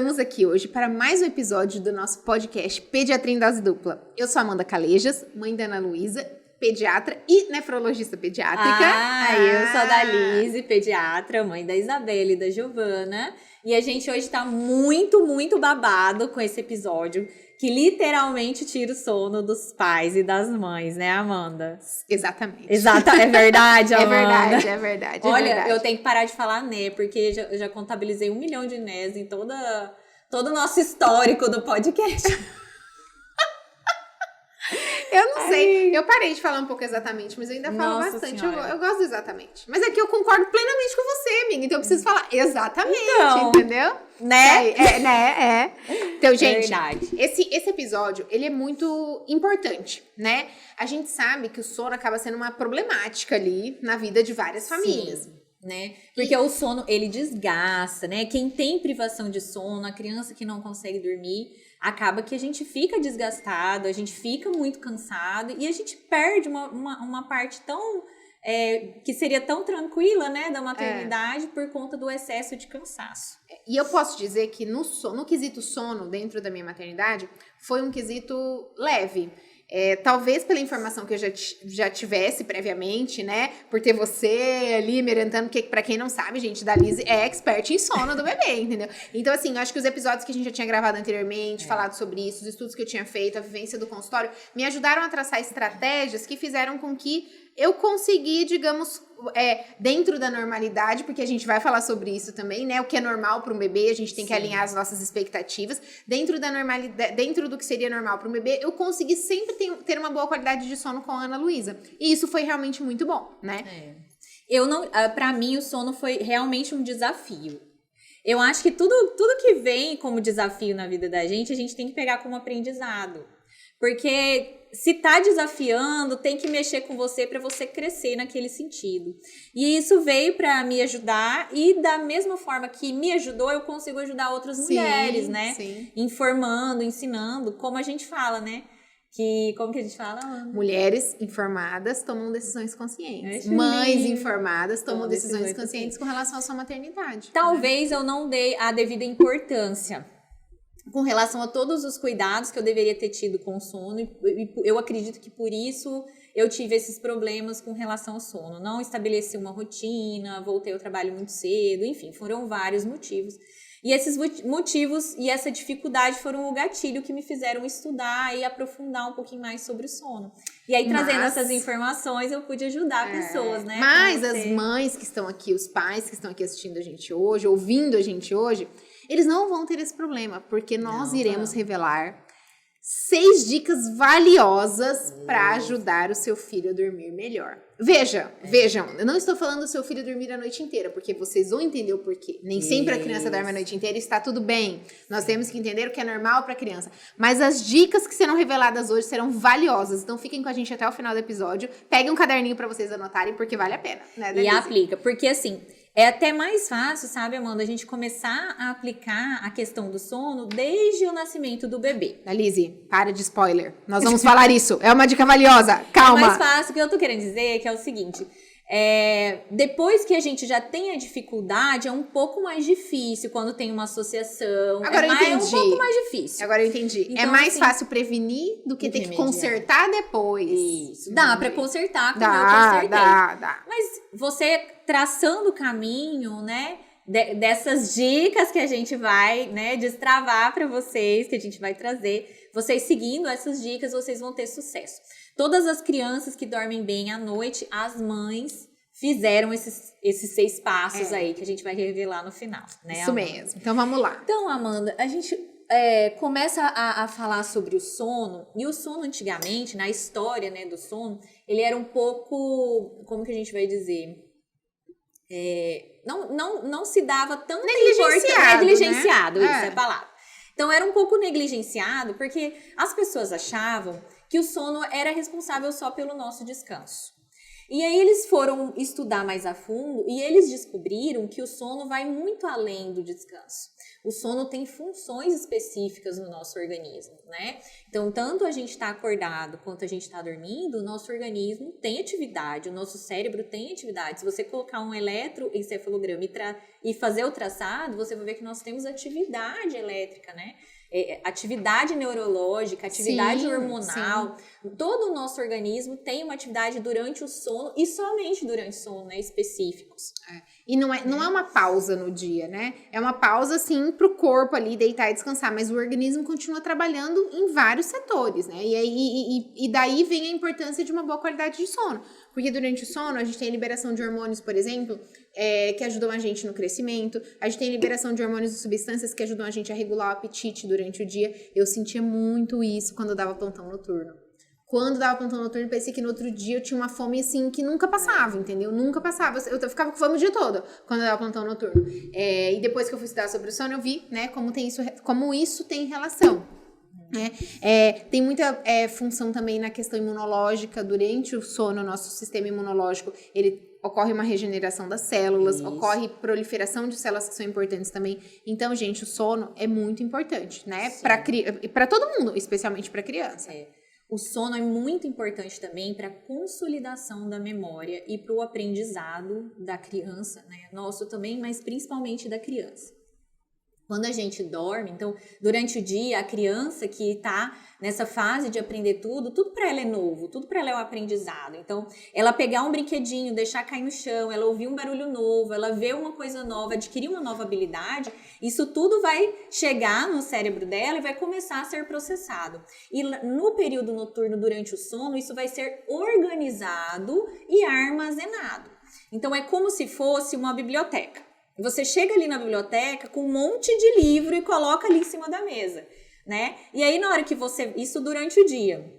Estamos aqui hoje para mais um episódio do nosso podcast Pediatria em Dose Dupla. Eu sou Amanda Calejas, mãe da Ana Luísa, pediatra e nefrologista pediátrica. Eu sou a Dalise, pediatra, mãe da Isabela e da Giovana. E a gente hoje tá muito babado com esse episódio, que literalmente tira o sono dos pais e das mães, né, Amanda? Exatamente. É verdade, Amanda. É verdade. Olha, eu tenho que parar de falar né, porque eu já contabilizei 1 milhão de nés em todo o nosso histórico do podcast. Eu não sei, eu parei de falar um pouco exatamente, mas eu ainda falo bastante, eu gosto do exatamente. Mas aqui eu concordo plenamente com você, amiga, então eu preciso falar exatamente, entendeu? Né? Então, gente, verdade. Esse episódio, ele é muito importante, né? A gente sabe que o sono acaba sendo uma problemática ali na vida de várias famílias. Sim. Né? Porque o sono, ele desgasta, né? Quem tem privação de sono, a criança que não consegue dormir, acaba que a gente fica desgastado, a gente fica muito cansado e a gente perde uma parte tão... que seria tão tranquila, né, da maternidade por conta do excesso de cansaço. E eu posso dizer que no quesito sono, dentro da minha maternidade, foi um quesito leve. Talvez pela informação que eu já tivesse previamente, né? Por ter você ali me orientando, porque pra quem não sabe, gente, Dalise é expert em sono do bebê, entendeu? Então, assim, eu acho que os episódios que a gente já tinha gravado anteriormente, falado sobre isso, os estudos que eu tinha feito, a vivência do consultório, me ajudaram a traçar estratégias que fizeram com que eu consegui, digamos, dentro da normalidade, porque a gente vai falar sobre isso também, né? O que é normal para um bebê, a gente tem que alinhar as nossas expectativas. Dentro da normalidade, dentro do que seria normal para um bebê, eu consegui sempre ter uma boa qualidade de sono com a Ana Luísa. E isso foi realmente muito bom, né? Para mim, o sono foi realmente um desafio. Eu acho que tudo que vem como desafio na vida da gente, a gente tem que pegar como aprendizado. Porque se tá desafiando, tem que mexer com você para você crescer naquele sentido. E isso veio para me ajudar e da mesma forma que me ajudou, eu consigo ajudar outras mulheres, né? Sim. Informando, ensinando, como a gente fala, né? Como que a gente fala? Mulheres informadas tomam decisões conscientes. Mães informadas tomam decisões conscientes com relação à sua maternidade. Talvez eu não dei a devida importância com relação a todos os cuidados que eu deveria ter tido com o sono, e eu acredito que por isso eu tive esses problemas com relação ao sono. Não estabeleci uma rotina, voltei ao trabalho muito cedo, enfim, foram vários motivos. E esses motivos e essa dificuldade foram o gatilho que me fizeram estudar e aprofundar um pouquinho mais sobre o sono. E aí, trazendo essas informações, eu pude ajudar pessoas, né? Mas as mães que estão aqui, os pais que estão aqui assistindo a gente hoje, ouvindo a gente hoje, eles não vão ter esse problema, porque nós iremos revelar 6 dicas valiosas para ajudar o seu filho a dormir melhor. Vejam, eu não estou falando do seu filho dormir a noite inteira, porque vocês vão entender o porquê. Nem sempre a criança dorme a noite inteira e está tudo bem. Nós temos que entender o que é normal para a criança. Mas as dicas que serão reveladas hoje serão valiosas, então fiquem com a gente até o final do episódio. Peguem um caderninho para vocês anotarem, porque vale a pena, né, Dalise? E aplica, porque assim... É até mais fácil, sabe, Amanda, a gente começar a aplicar a questão do sono desde o nascimento do bebê. Dalise, para de spoiler. Nós vamos falar isso. É uma dica valiosa. Calma. É mais fácil. O que eu tô querendo dizer é que é o seguinte... depois que a gente já tem a dificuldade, é um pouco mais difícil quando tem uma associação. Agora eu entendi. É um pouco mais difícil. Agora eu entendi. Então, é mais fácil prevenir do que ter que consertar depois. Isso. Dá pra consertar, como eu consertei. Dá. Mas você traçando o caminho, né? Dessas dicas que a gente vai, né, destravar pra vocês, que a gente vai trazer. Vocês seguindo essas dicas, vocês vão ter sucesso. Todas as crianças que dormem bem à noite, as mães fizeram esses 6 passos aí que a gente vai revelar no final, né, Isso Amanda? mesmo. Então vamos lá. Então, Amanda, a gente começa a falar sobre o sono. E o sono antigamente, na história, né, do sono, ele era um pouco, como que a gente vai dizer? Não se dava tanta importância. Negligenciado, né? Isso é a palavra. Então era um pouco negligenciado, porque as pessoas achavam que o sono era responsável só pelo nosso descanso. E aí eles foram estudar mais a fundo e eles descobriram que o sono vai muito além do descanso. O sono tem funções específicas no nosso organismo, né? Então, tanto a gente está acordado quanto a gente está dormindo, o nosso organismo tem atividade, o nosso cérebro tem atividade. Se você colocar um eletroencefalograma e fazer o traçado, você vai ver que nós temos atividade elétrica, né? Atividade neurológica, atividade hormonal. Sim. Todo o nosso organismo tem uma atividade durante o sono e somente durante o sono, né? Específicos. E não é uma pausa no dia, né? É uma pausa, assim, pro corpo ali deitar e descansar, mas o organismo continua trabalhando em vários setores, né? E daí vem a importância de uma boa qualidade de sono. Porque durante o sono, a gente tem liberação de hormônios, por exemplo, que ajudam a gente no crescimento. A gente tem liberação de hormônios e substâncias que ajudam a gente a regular o apetite durante o dia. Eu sentia muito isso quando eu dava plantão noturno. Quando dava plantão noturno, parecia que no outro dia eu tinha uma fome, assim, que nunca passava, entendeu? Nunca passava. Eu ficava com fome o dia todo quando eu dava plantão noturno. E depois que eu fui estudar sobre o sono, eu vi, né, como isso tem relação. Tem muita função também na questão imunológica. Durante o sono, nosso sistema imunológico, ocorre uma regeneração das células, ocorre proliferação de células que são importantes também. Então, gente, o sono é muito importante, né? Para todo mundo, especialmente para criança. O sono é muito importante também para a consolidação da memória e para o aprendizado da criança, né? Nosso também, mas principalmente da criança. Quando a gente dorme, então, durante o dia, a criança que está nessa fase de aprender tudo para ela é novo, tudo para ela é um aprendizado. Então, ela pegar um brinquedinho, deixar cair no chão, ela ouvir um barulho novo, ela ver uma coisa nova, adquirir uma nova habilidade, isso tudo vai chegar no cérebro dela e vai começar a ser processado. E no período noturno, durante o sono, isso vai ser organizado e armazenado. Então, é como se fosse uma biblioteca. Você chega ali na biblioteca com um monte de livro e coloca ali em cima da mesa, né? E aí, na hora que isso durante o dia.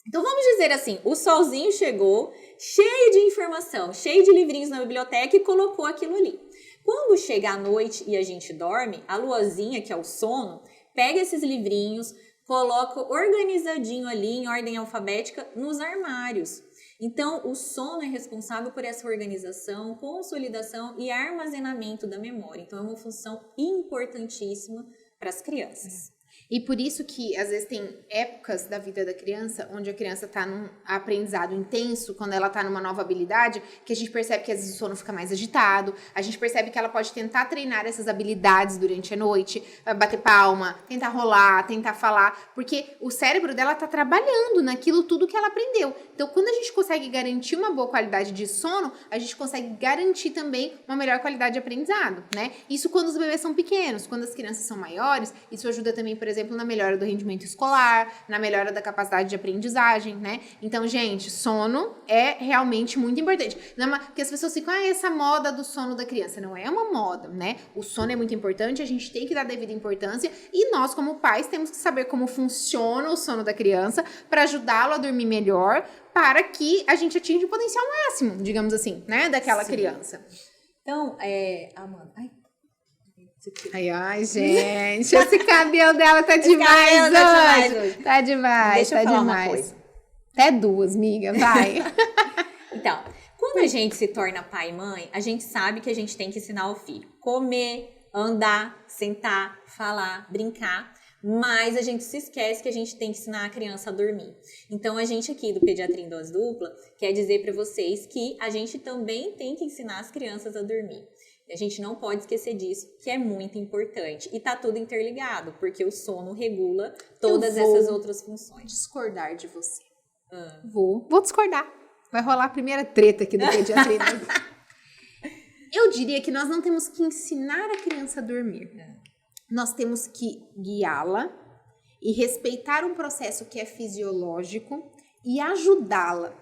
Então, vamos dizer assim, o solzinho chegou, cheio de informação, cheio de livrinhos na biblioteca e colocou aquilo ali. Quando chega a noite e a gente dorme, a luazinha, que é o sono, pega esses livrinhos, coloca organizadinho ali, em ordem alfabética, nos armários. Então, o sono é responsável por essa organização, consolidação e armazenamento da memória. Então, é uma função importantíssima para as crianças. E por isso que, às vezes, tem épocas da vida da criança onde a criança está num aprendizado intenso, quando ela está numa nova habilidade, que a gente percebe que, às vezes, o sono fica mais agitado, a gente percebe que ela pode tentar treinar essas habilidades durante a noite, bater palma, tentar rolar, tentar falar, porque o cérebro dela está trabalhando naquilo tudo que ela aprendeu. Então, quando a gente consegue garantir uma boa qualidade de sono, a gente consegue garantir também uma melhor qualidade de aprendizado, né? Isso quando os bebês são pequenos. Quando as crianças são maiores, isso ajuda também, por exemplo, na melhora do rendimento escolar, na melhora da capacidade de aprendizagem, né? Então, gente, sono é realmente muito importante. Porque as pessoas ficam, essa moda do sono da criança. Não é uma moda, né? O sono é muito importante, a gente tem que dar devida importância e nós, como pais, temos que saber como funciona o sono da criança para ajudá-lo a dormir melhor, para que a gente atinja o potencial máximo, digamos assim, né? Daquela criança. Então, Amanda... Ai, gente, esse cabelo dela tá demais hoje. Tá demais, deixa eu falar uma coisa. Até duas, miga, vai. Então, quando a gente se torna pai e mãe, a gente sabe que a gente tem que ensinar o filho comer, andar, sentar, falar, brincar, mas a gente se esquece que a gente tem que ensinar a criança a dormir. Então, a gente aqui do Pediatria em Dose Dupla quer dizer para vocês que a gente também tem que ensinar as crianças a dormir. A gente não pode esquecer disso, que é muito importante. E tá tudo interligado, porque o sono regula todas essas outras funções. Discordar de você. Vou discordar. Vai rolar a primeira treta aqui do Pediatria. Eu diria que nós não temos que ensinar a criança a dormir. Nós temos que guiá-la e respeitar um processo que é fisiológico e ajudá-la.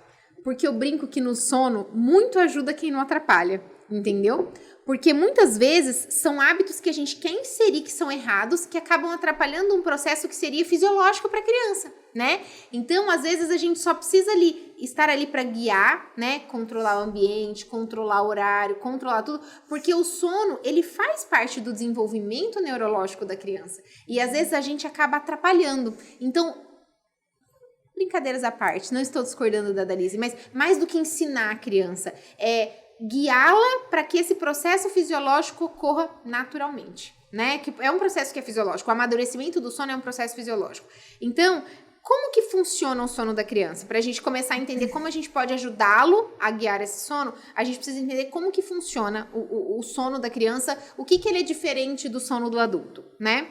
Porque eu brinco que no sono, muito ajuda quem não atrapalha. Entendeu? Porque muitas vezes são hábitos que a gente quer inserir que são errados, que acabam atrapalhando um processo que seria fisiológico para a criança, né? Então, às vezes, a gente só precisa estar ali para guiar, né? Controlar o ambiente, controlar o horário, controlar tudo, porque o sono, ele faz parte do desenvolvimento neurológico da criança. E às vezes a gente acaba atrapalhando. Então, brincadeiras à parte, não estou discordando da Dalise, mas mais do que ensinar a criança, é guiá-la para que esse processo fisiológico ocorra naturalmente, né? Que é um processo que é fisiológico, o amadurecimento do sono é um processo fisiológico. Então, como que funciona o sono da criança? Para a gente começar a entender como a gente pode ajudá-lo a guiar esse sono, a gente precisa entender como que funciona o sono da criança, o que ele é diferente do sono do adulto, né?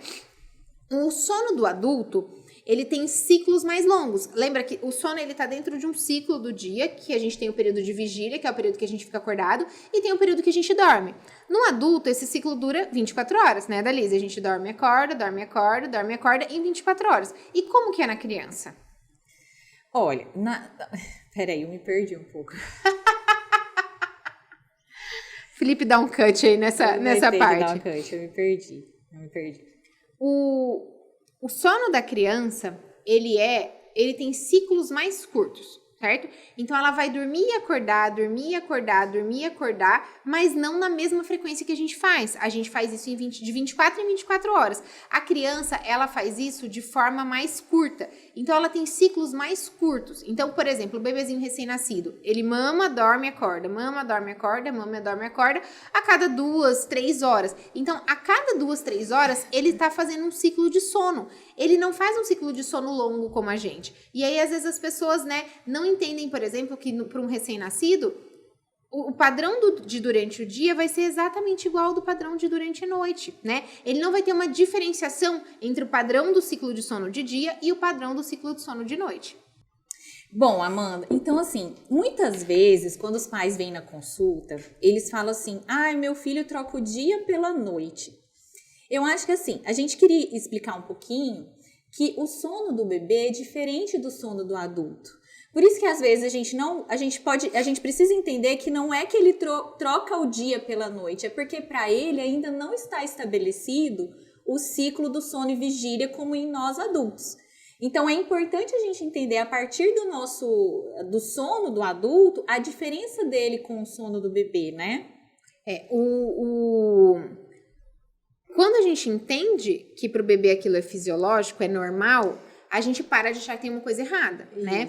O sono do adulto, ele tem ciclos mais longos. Lembra que o sono, ele tá dentro de um ciclo do dia, que a gente tem o período de vigília, que é o período que a gente fica acordado, e tem o período que a gente dorme. No adulto, esse ciclo dura 24 horas, né, Dalise? A gente dorme e acorda, dorme e acorda, dorme e acorda em 24 horas. E como que é na criança? Olha, peraí, eu me perdi um pouco. Felipe, dá um cut aí nessa parte. Dá um cut, eu me perdi. O sono da criança, ele tem ciclos mais curtos, certo? Então, ela vai dormir e acordar, dormir e acordar, dormir e acordar, mas não na mesma frequência que a gente faz. A gente faz isso de 24 em 24 horas. A criança, ela faz isso de forma mais curta. Então, ela tem ciclos mais curtos. Então, por exemplo, o bebezinho recém-nascido, ele mama, dorme, acorda, mama, dorme, acorda, mama, dorme, acorda, a cada 2, 3 horas. Então, a cada 2, 3 horas, ele tá fazendo um ciclo de sono. Ele não faz um ciclo de sono longo como a gente. E aí, às vezes, as pessoas, né, não entendem, por exemplo, que para um recém-nascido, o padrão de durante o dia vai ser exatamente igual ao do padrão de durante a noite, né? Ele não vai ter uma diferenciação entre o padrão do ciclo de sono de dia e o padrão do ciclo de sono de noite. Bom, Amanda, então assim, muitas vezes, quando os pais vêm na consulta, eles falam assim, meu filho troca o dia pela noite. Eu acho que assim, a gente queria explicar um pouquinho que o sono do bebê é diferente do sono do adulto. Por isso que às vezes a gente precisa entender que não é que ele troca o dia pela noite, é porque para ele ainda não está estabelecido o ciclo do sono e vigília como em nós adultos. Então é importante a gente entender a partir do sono do adulto a diferença dele com o sono do bebê, né? Quando a gente entende que para o bebê aquilo é fisiológico, é normal, a gente para de achar que tem uma coisa errada, né?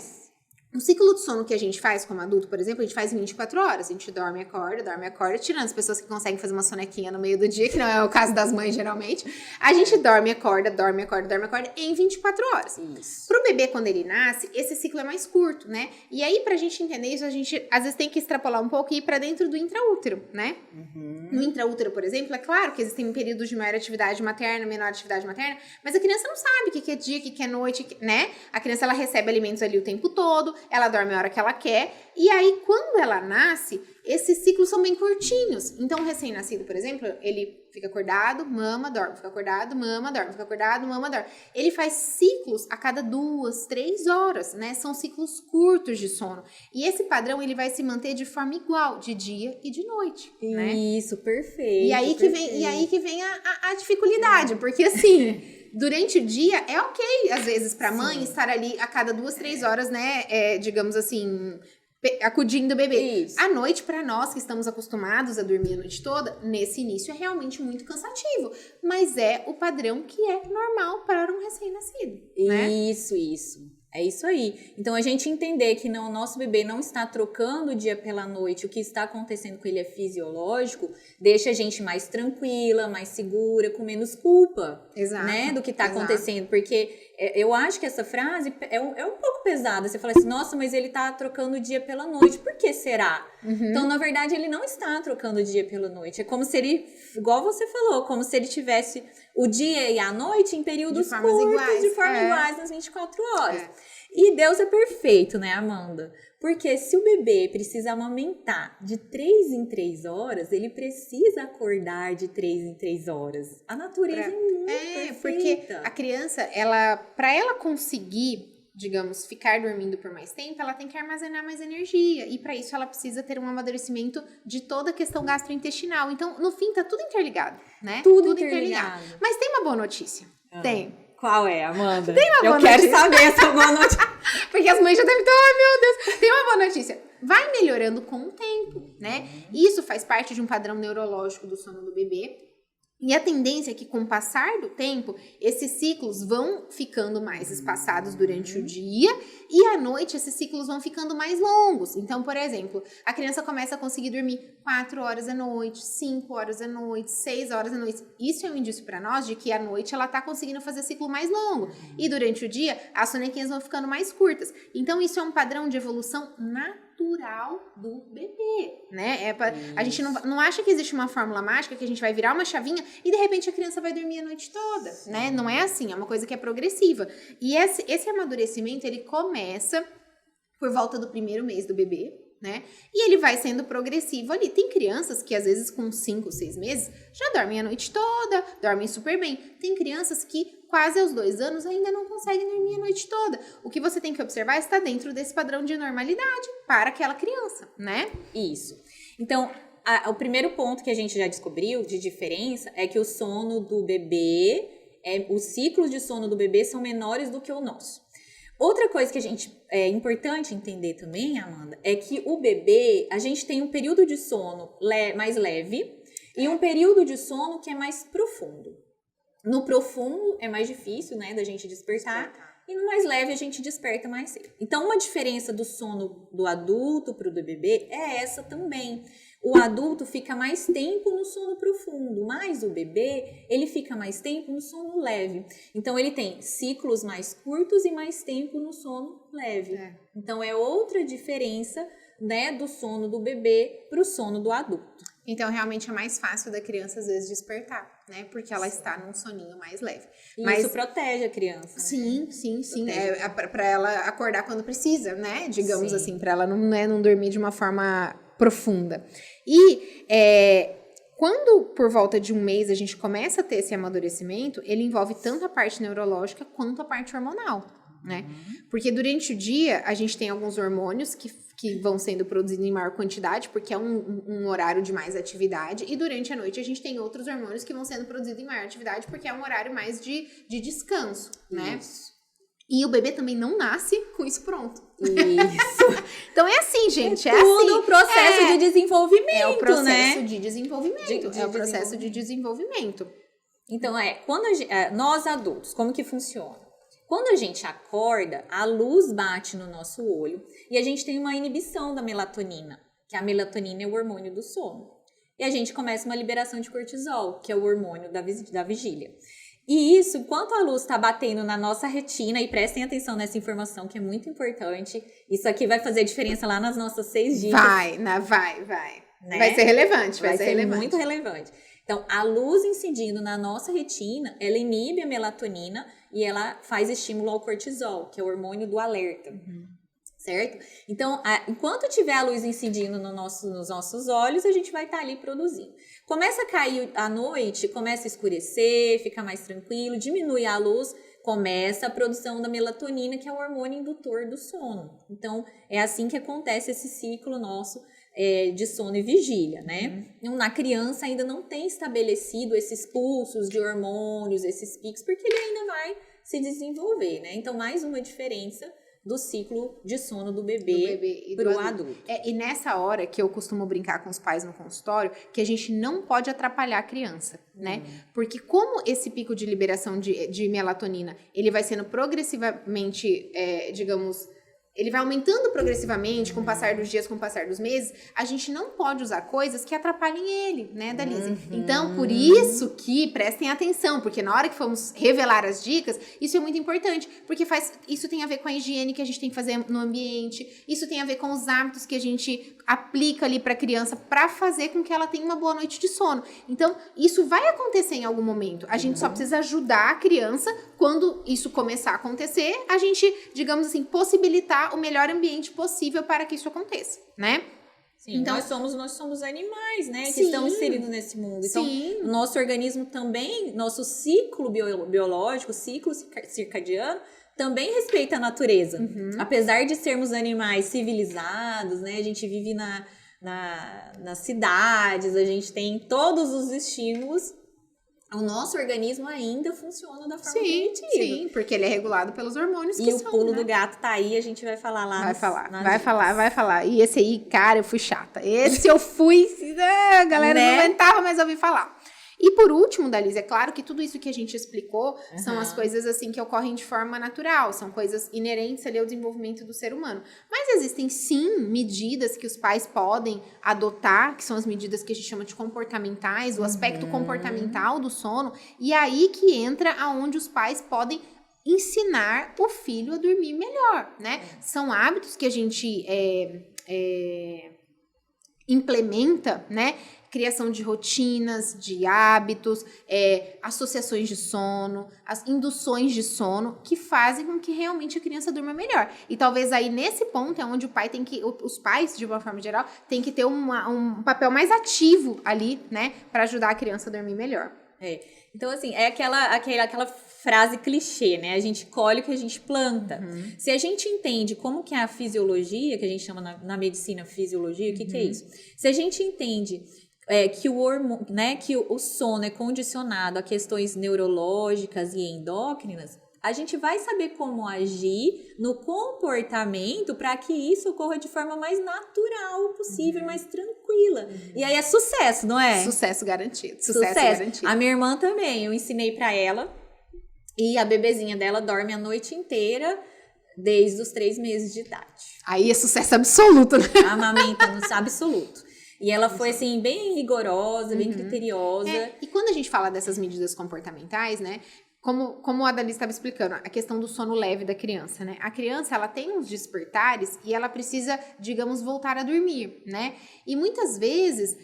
O ciclo de sono que a gente faz como adulto, por exemplo, a gente faz em 24 horas. A gente dorme e acorda, tirando as pessoas que conseguem fazer uma sonequinha no meio do dia, que não é o caso das mães, geralmente. A gente dorme e acorda em 24 horas. Isso. Pro bebê, quando ele nasce, esse ciclo é mais curto, né? E aí, pra gente entender isso, a gente às vezes tem que extrapolar um pouco e ir pra dentro do intraútero, né? Uhum. No intraútero, por exemplo, é claro que existem períodos de maior atividade materna, menor atividade materna, mas a criança não sabe o que é dia, o que é noite, né? A criança, ela recebe alimentos ali o tempo todo, ela dorme a hora que ela quer, e aí quando ela nasce, esses ciclos são bem curtinhos. Então o recém-nascido, por exemplo, ele fica acordado, mama, dorme, fica acordado, mama, dorme, fica acordado, mama, dorme. Ele faz ciclos a cada 2, 3 horas, né? São ciclos curtos de sono. E esse padrão, ele vai se manter de forma igual, de dia e de noite, né? Isso, perfeito. E aí que vem a dificuldade, porque assim... Durante o dia é ok, às vezes, pra mãe estar ali a cada 2, 3 horas, né? Digamos assim, acudindo o bebê. Isso. À noite, pra nós que estamos acostumados a dormir a noite toda, nesse início é realmente muito cansativo. Mas é o padrão que é normal para um recém-nascido, né? Isso. É isso aí. Então, a gente entender que o nosso bebê não está trocando o dia pela noite, o que está acontecendo com ele é fisiológico, deixa a gente mais tranquila, mais segura, com menos culpa, né, do que está acontecendo. Porque eu acho que essa frase é um pouco pesada. Você fala assim, nossa, mas ele está trocando o dia pela noite. Por que será? Uhum. Então, na verdade, ele não está trocando o dia pela noite. É como se ele, igual você falou, como se ele tivesse o dia e a noite em períodos curtos, de forma iguais nas 24 horas. E Deus é perfeito, né, Amanda? Porque se o bebê precisa amamentar de 3 em 3 horas, ele precisa acordar de 3 em 3 horas. A natureza é muito perfeita. Porque a criança, para ela conseguir, digamos, ficar dormindo por mais tempo, ela tem que armazenar mais energia. E para isso ela precisa ter um amadurecimento de toda a questão gastrointestinal. Então, no fim, tá tudo interligado, né? Tudo interligado. Mas tem uma boa notícia. Tem. Qual é, Amanda? Tem uma boa notícia. Eu quero saber essa boa notícia. Porque as mães já devem estar, meu Deus. Tem uma boa notícia. Vai melhorando com o tempo, né? Isso faz parte de um padrão neurológico do sono do bebê. E a tendência é que, com o passar do tempo, esses ciclos vão ficando mais espaçados durante o dia e à noite esses ciclos vão ficando mais longos. Então, por exemplo, a criança começa a conseguir dormir 4 horas da noite, 5 horas da noite, 6 horas da noite. Isso é um indício para nós de que à noite ela está conseguindo fazer ciclo mais longo. E durante o dia, as sonequinhas vão ficando mais curtas. Então, isso é um padrão de evolução natural do bebê, né? A gente não acha que existe uma fórmula mágica que a gente vai virar uma chavinha e de repente a criança vai dormir a noite toda, né? Não é assim, é uma coisa que é progressiva. E esse amadurecimento, ele começa por volta do 1º mês do bebê, né? E ele vai sendo progressivo ali. Tem crianças que às vezes com 5, 6 meses já dormem a noite toda, dormem super bem. Tem crianças que quase aos 2 anos ainda não conseguem dormir a noite toda. O que você tem que observar está dentro desse padrão de normalidade para aquela criança, né? Isso. Então, o primeiro ponto que a gente já descobriu de diferença é que o sono do bebê, os ciclos de sono do bebê são menores do que o nosso. Outra coisa que é importante entender também, Amanda, é que o bebê, a gente tem um período de sono mais leve e um período de sono que é mais profundo. No profundo é mais difícil, né, da gente despertar. E no mais leve a gente desperta mais cedo. Então, uma diferença do sono do adulto para o do bebê é essa também. O adulto fica mais tempo no sono profundo, mas o bebê, ele fica mais tempo no sono leve. Então, ele tem ciclos mais curtos e mais tempo no sono leve. Então, é outra diferença, né, do sono do bebê para o sono do adulto. Então, realmente é mais fácil da criança, às vezes, despertar, né? Porque ela está num soninho mais leve. E mas isso protege a criança. Né? Sim. Para ela acordar quando precisa, né? Digamos assim, para ela não dormir de uma forma profunda. E quando, por volta de 1 mês, a gente começa a ter esse amadurecimento, ele envolve tanto a parte neurológica quanto a parte hormonal, né? Porque durante o dia, a gente tem alguns hormônios que vão sendo produzidos em maior quantidade, porque é um horário de mais atividade, e durante a noite a gente tem outros hormônios que vão sendo produzidos em maior atividade, porque é um horário mais de descanso, né? Isso. E o bebê também não nasce com isso pronto. Isso. Então é assim, gente. Tudo assim. o processo de desenvolvimento, É o processo né? de desenvolvimento. É o processo de desenvolvimento. Então, quando nós adultos, como que funciona? Quando a gente acorda, a luz bate no nosso olho e a gente tem uma inibição da melatonina, que a melatonina é o hormônio do sono. E a gente começa uma liberação de cortisol, que é o hormônio da vigília. E isso, enquanto a luz está batendo na nossa retina, e prestem atenção nessa informação que é muito importante, isso aqui vai fazer diferença lá nas nossas 6 dicas. Vai. Né? Vai ser relevante, vai ser muito relevante. Então, a luz incidindo na nossa retina, ela inibe a melatonina e ela faz estímulo ao cortisol, que é o hormônio do alerta. Certo? Então, enquanto tiver a luz incidindo nos nossos olhos, a gente vai estar ali produzindo. Começa a cair à noite, começa a escurecer, fica mais tranquilo, diminui a luz, começa a produção da melatonina, que é o hormônio indutor do sono. Então, é assim que acontece esse ciclo nosso de sono e vigília, né? Na criança ainda não tem estabelecido esses pulsos de hormônios, esses picos, porque ele ainda vai se desenvolver, né? Então, mais uma diferença do ciclo de sono do bebê para o adulto. E nessa hora que eu costumo brincar com os pais no consultório, que a gente não pode atrapalhar a criança, né? Porque como esse pico de liberação de melatonina, ele vai sendo progressivamente, digamos... Ele vai aumentando progressivamente com o passar dos dias, com o passar dos meses. A gente não pode usar coisas que atrapalhem ele, né, Dalise? Então, por isso que prestem atenção, porque na hora que formos revelar as dicas, isso é muito importante, porque isso tem a ver com a higiene que a gente tem que fazer no ambiente, isso tem a ver com os hábitos que a gente aplica ali para a criança para fazer com que ela tenha uma boa noite de sono. Então, isso vai acontecer em algum momento. A gente só precisa ajudar a criança quando isso começar a acontecer, a gente, digamos assim, possibilitar o melhor ambiente possível para que isso aconteça, né? Sim, então, nós somos animais, né? Que estão inseridos nesse mundo. Então, o nosso organismo também, nosso ciclo biológico, ciclo circadiano, também respeita a natureza. Apesar de sermos animais civilizados, né? A gente vive nas cidades, a gente tem todos os estímulos. O nosso organismo ainda funciona da forma primitiva. Sim, porque ele é regulado pelos hormônios que são, E o pulo do gato tá aí, a gente vai falar lá. Vai falar. E esse aí, cara, eu fui chata. Esse eu fui... A galera não aguentava mais ouvir falar. E por último, Dalisa, é claro que tudo isso que a gente explicou são as coisas assim que ocorrem de forma natural, são coisas inerentes ali ao desenvolvimento do ser humano. Mas existem sim medidas que os pais podem adotar, que são as medidas que a gente chama de comportamentais, o aspecto comportamental do sono, e aí que entra aonde os pais podem ensinar o filho a dormir melhor, né? São hábitos que a gente implementa, né? Criação de rotinas, de hábitos, associações de sono, as induções de sono, que fazem com que realmente a criança durma melhor. E talvez aí nesse ponto é onde os pais, de uma forma geral, têm que ter um papel mais ativo ali, né? Para ajudar a criança a dormir melhor. Então, assim, é aquela frase clichê, né? A gente colhe o que a gente planta. Se a gente entende como que é a fisiologia, que a gente chama na medicina fisiologia, o que é isso? Se a gente entende que que o sono é condicionado a questões neurológicas e endócrinas, a gente vai saber como agir no comportamento para que isso ocorra de forma mais natural possível, mais tranquila. E aí é sucesso, não é? Sucesso garantido. Sucesso garantido. A minha irmã também, eu ensinei para ela, e a bebezinha dela dorme a noite inteira desde os 3 meses de idade. Aí é sucesso absoluto, né? Amamenta no absoluto. E ela foi, assim, bem rigorosa, bem criteriosa. E quando a gente fala dessas medidas comportamentais, né? Como a Dali estava explicando, a questão do sono leve da criança, né? A criança, ela tem uns despertares e ela precisa, digamos, voltar a dormir, né? E muitas vezes,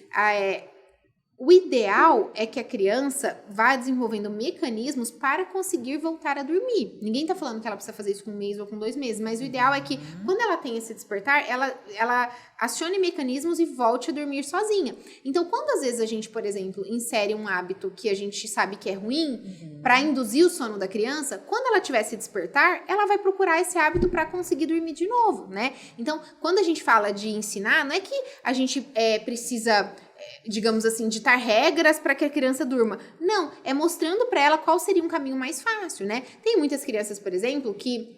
o ideal é que a criança vá desenvolvendo mecanismos para conseguir voltar a dormir. Ninguém tá falando que ela precisa fazer isso com 1 mês ou com 2 meses, mas o ideal é que, quando ela tem esse despertar, ela acione mecanismos e volte a dormir sozinha. Então, quando às vezes a gente, por exemplo, insere um hábito que a gente sabe que é ruim para induzir o sono da criança, quando ela tiver esse despertar, ela vai procurar esse hábito para conseguir dormir de novo, né? Então, quando a gente fala de ensinar, não é que a gente precisa, digamos assim, ditar regras para que a criança durma. Não, é mostrando para ela qual seria um caminho mais fácil, né? Tem muitas crianças, por exemplo, que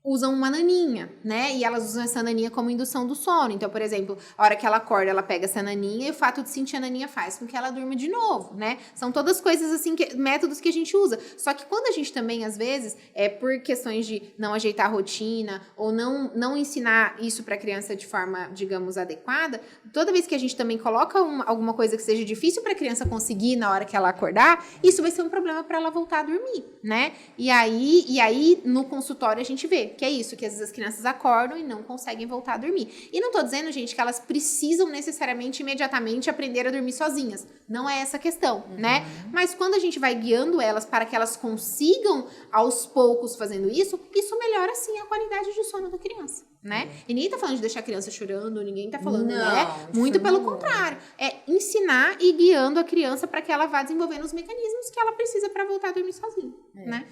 usam uma naninha, né? E elas usam essa naninha como indução do sono. Então, por exemplo, a hora que ela acorda, ela pega essa naninha e o fato de sentir a naninha faz com que ela durma de novo, né? São todas coisas assim, métodos que a gente usa. Só que quando a gente também, às vezes, por questões de não ajeitar a rotina ou não ensinar isso para a criança de forma, digamos, adequada, toda vez que a gente também coloca alguma coisa que seja difícil para a criança conseguir na hora que ela acordar, isso vai ser um problema para ela voltar a dormir, né? E aí no consultório a gente vê que é isso, que às vezes as crianças acordam e não conseguem voltar a dormir. E não tô dizendo, gente, que elas precisam necessariamente, imediatamente, aprender a dormir sozinhas. Não é essa a questão, né? Mas quando a gente vai guiando elas para que elas consigam, aos poucos, fazendo isso melhora, sim, a qualidade de sono da criança, né? E ninguém tá falando de deixar a criança chorando, ninguém tá falando, né? Muito pelo contrário. É ensinar e guiando a criança para que ela vá desenvolvendo os mecanismos que ela precisa para voltar a dormir sozinha, né?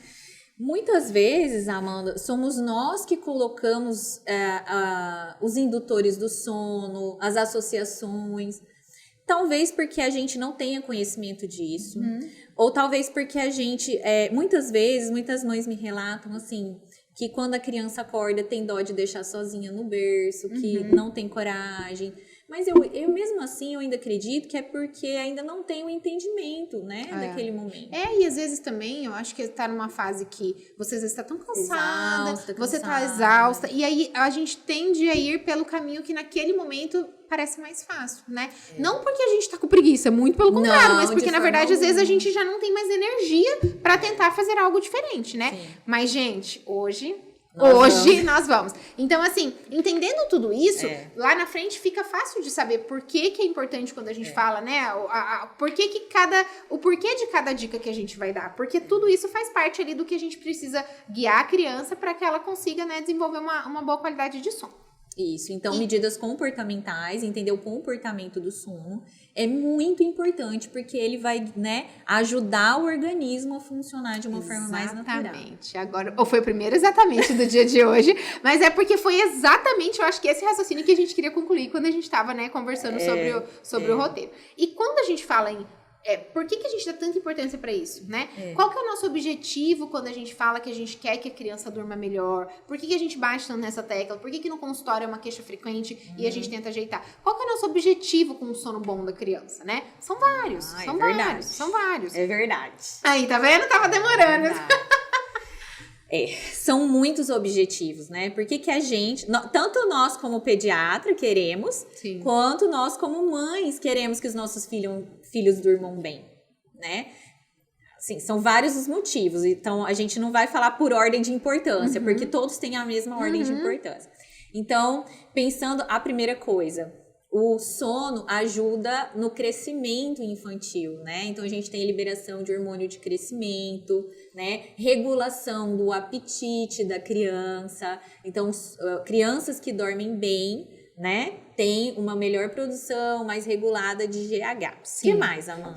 Muitas vezes, Amanda, somos nós que colocamos os indutores do sono, as associações. Talvez porque a gente não tenha conhecimento disso. Ou talvez porque a gente... muitas vezes, muitas mães me relatam assim, que quando a criança acorda tem dó de deixar sozinha no berço, que não tem coragem. Mas eu mesmo assim, eu ainda acredito que é porque ainda não tem o entendimento, né, daquele momento. E às vezes também, eu acho que tá numa fase que você às vezes tá tão cansada, você tá exausta, e aí a gente tende a ir pelo caminho que naquele momento parece mais fácil, né? Não porque a gente tá com preguiça, muito pelo contrário, mas porque na verdade às vezes a gente já não tem mais energia pra tentar fazer algo diferente, né? Sim. Mas gente, hoje nós vamos. Então, assim, entendendo tudo isso, lá na frente fica fácil de saber por que é importante quando a gente fala, né? O porquê de cada dica que a gente vai dar. Porque tudo isso faz parte ali do que a gente precisa guiar a criança para que ela consiga, né, desenvolver uma boa qualidade de sono. Isso, então medidas comportamentais, entender o comportamento do sono é muito importante, porque ele vai, né, ajudar o organismo a funcionar de uma forma mais natural. Exatamente. Agora, ou foi o primeiro exatamente do dia de hoje, mas é porque foi exatamente, eu acho que esse raciocínio que a gente queria concluir quando a gente estava, né, conversando sobre o roteiro. E quando a gente fala em Por que a gente dá tanta importância para isso, né? Qual que é o nosso objetivo quando a gente fala que a gente quer que a criança durma melhor? Por que a gente bate tanto nessa tecla? Por que no consultório é uma queixa frequente e a gente tenta ajeitar? Qual que é o nosso objetivo com o sono bom da criança, né? São vários, são vários. É verdade. Aí, tá vendo? Tava demorando. São muitos objetivos, né? Por que a gente, tanto nós como pediatra queremos, Sim. quanto nós como mães queremos que os nossos filhos durmam bem, né? Assim, são vários os motivos, então a gente não vai falar por ordem de importância, porque todos têm a mesma ordem de importância. Então, pensando a primeira coisa, o sono ajuda no crescimento infantil, né? Então, a gente tem liberação de hormônio de crescimento, né? Regulação do apetite da criança. Então, crianças que dormem bem, né? Tem uma melhor produção, mais regulada de GH. O que mais, Amanda?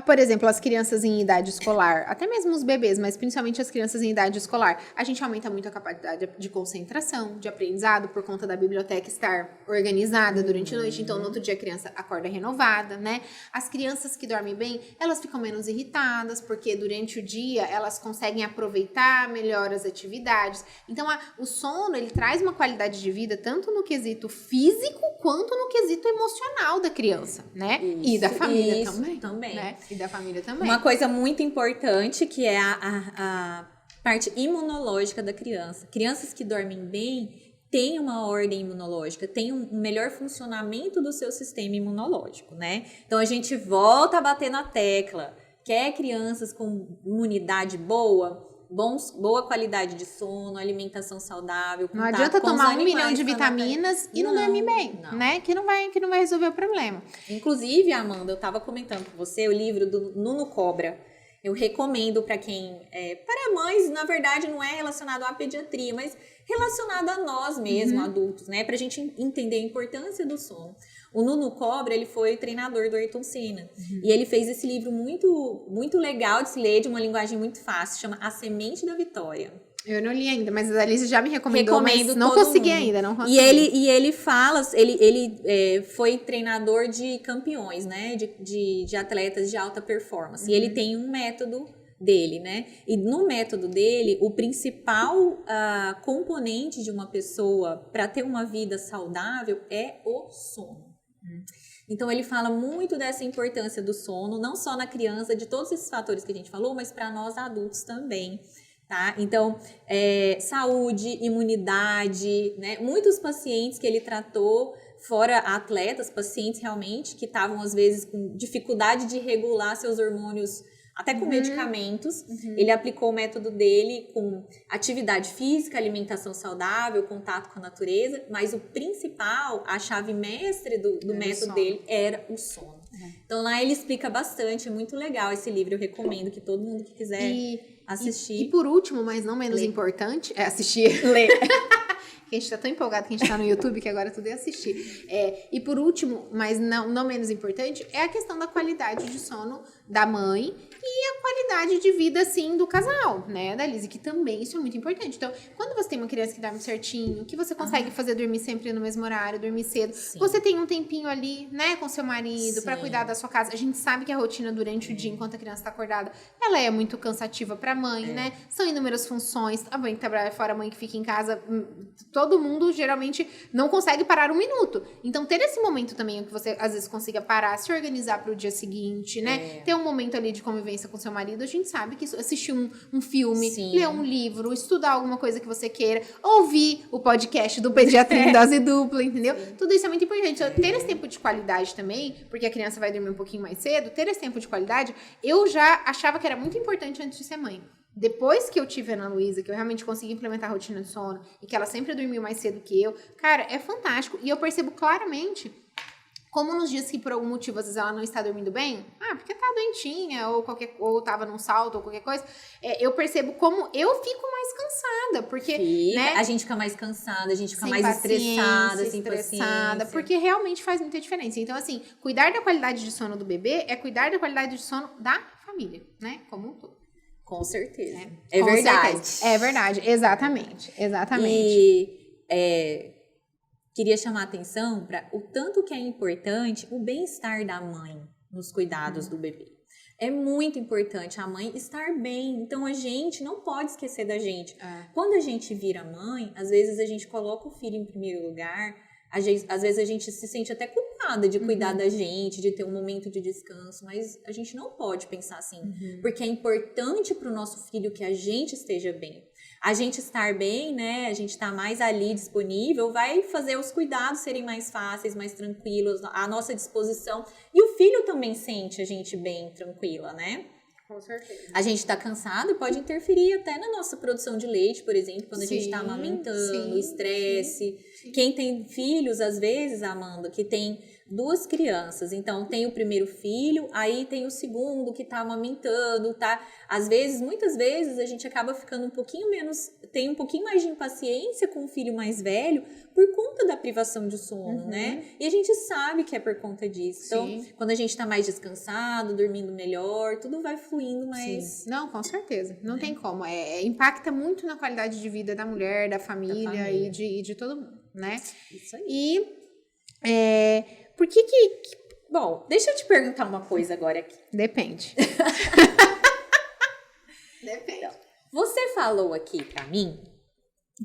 Por exemplo, as crianças em idade escolar, até mesmo os bebês, mas principalmente as crianças em idade escolar, a gente aumenta muito a capacidade de concentração, de aprendizado, por conta da biblioteca estar organizada durante a noite. Então, no outro dia a criança acorda renovada, né? As crianças que dormem bem, elas ficam menos irritadas, porque durante o dia elas conseguem aproveitar melhor as atividades. Então, o sono, ele traz uma qualidade de vida tanto no quesito físico quanto no quesito emocional da criança, né? E da família também. Né? E da família também. Uma coisa muito importante que é a parte imunológica da criança. Crianças que dormem bem têm uma ordem imunológica, têm um melhor funcionamento do seu sistema imunológico, né? Então a gente volta a bater na tecla. Quer crianças com imunidade boa? Boa qualidade de sono, alimentação saudável. Não adianta tomar 1 milhão de vitaminas e não dormir bem, né? Que não vai resolver o problema. Inclusive, Amanda, eu estava comentando com você o livro do Nuno Cobra. Eu recomendo para quem... para mães, na verdade, não é relacionado à pediatria, mas relacionado a nós mesmos, adultos, né? Pra gente entender a importância do sono. O Nuno Cobra, ele foi treinador do Ayrton Senna. E ele fez esse livro muito, muito legal de se ler, de uma linguagem muito fácil, chama A Semente da Vitória. Eu não li ainda, mas a Alice já me recomendou, mas não consegui ainda, não consegui. E ele fala, ele foi treinador de campeões, né, de atletas de alta performance. E ele tem um método dele, né? E no método dele, o principal componente de uma pessoa para ter uma vida saudável é o sono. Então, ele fala muito dessa importância do sono, não só na criança, de todos esses fatores que a gente falou, mas para nós adultos também, tá? Então, saúde, imunidade, né? Muitos pacientes que ele tratou, fora atletas, pacientes realmente que estavam, às vezes, com dificuldade de regular seus hormônios, até com medicamentos. Ele aplicou o método dele com atividade física, alimentação saudável, contato com a natureza, mas o principal, a chave mestre do método dele era o sono. Então lá ele explica bastante, é muito legal esse livro, eu recomendo que todo mundo que quiser assistir. E por último, mas não menos importante, assistir. Ler. A gente tá tão empolgado que a gente tá no YouTube que agora tudo é assistir. E por último, mas não menos importante, é a questão da qualidade de sono da mãe e a qualidade de vida, assim, do casal, né, da Lizzy, que também isso é muito importante. Então, quando você tem uma criança que dorme certinho, que você consegue fazer dormir sempre no mesmo horário, dormir cedo, você tem um tempinho ali, né, com seu marido, pra cuidar da sua casa. A gente sabe que a rotina durante o dia, enquanto a criança tá acordada, ela é muito cansativa pra mãe, né? São inúmeras funções. A mãe que trabalha fora, a mãe que fica em casa, todo mundo geralmente não consegue parar 1 minuto. Então, ter esse momento também, que você às vezes consiga parar, se organizar pro dia seguinte, né? Ter um momento ali de convivência com seu marido, a gente sabe que assistir um filme, ler um livro, estudar alguma coisa que você queira, ouvir o podcast do Pediatria em Dose Dupla, entendeu? Tudo isso é muito importante. Então, ter esse tempo de qualidade também, porque a criança vai dormir um pouquinho mais cedo, ter esse tempo de qualidade, eu já achava que era muito importante antes de ser mãe. Depois que eu tive a Ana Luísa, que eu realmente consegui implementar a rotina de sono e que ela sempre dormiu mais cedo que eu, cara, é fantástico. E eu percebo claramente como nos dias que por algum motivo, às vezes ela não está dormindo bem, porque tá doentinha, ou tava num salto, ou qualquer coisa, eu percebo como eu fico mais cansada, porque, né? A gente fica mais cansada, a gente fica mais estressada, sem paciência. Porque realmente faz muita diferença. Então, assim, cuidar da qualidade de sono do bebê é cuidar da qualidade de sono da família, né? Como um todo. Com certeza. É verdade. Certeza. É verdade, exatamente. E queria chamar a atenção para o tanto que é importante o bem-estar da mãe nos cuidados do bebê. É muito importante a mãe estar bem. Então, a gente não pode esquecer da gente. Quando a gente vira mãe, às vezes a gente coloca o filho em primeiro lugar. Às vezes a gente se sente até culpada de cuidar da gente, de ter um momento de descanso. Mas a gente não pode pensar assim. Porque é importante para o nosso filho que a gente esteja bem. A gente estar bem, né? A gente estar mais ali disponível, vai fazer os cuidados serem mais fáceis, mais tranquilos, à nossa disposição. E o filho também sente a gente bem, tranquila, né? Com certeza. A gente tá cansado, pode interferir até na nossa produção de leite, por exemplo, quando a gente tá amamentando, estresse. Quem tem filhos, às vezes, Amanda, que tem 2 crianças, então tem o primeiro filho, aí tem o segundo que tá amamentando, tá? Às vezes, muitas vezes, a gente acaba ficando um pouquinho menos, tem um pouquinho mais de impaciência com o filho mais velho por conta da privação de sono, né? E a gente sabe que é por conta disso. Então, quando a gente tá mais descansado, dormindo melhor, tudo vai fluindo mais... Não, com certeza. Não tem como. Impacta muito na qualidade de vida da mulher, da família. E de todo mundo, né? Isso aí. E por que... Bom, deixa eu te perguntar uma coisa agora aqui. Depende. Depende. Você falou aqui pra mim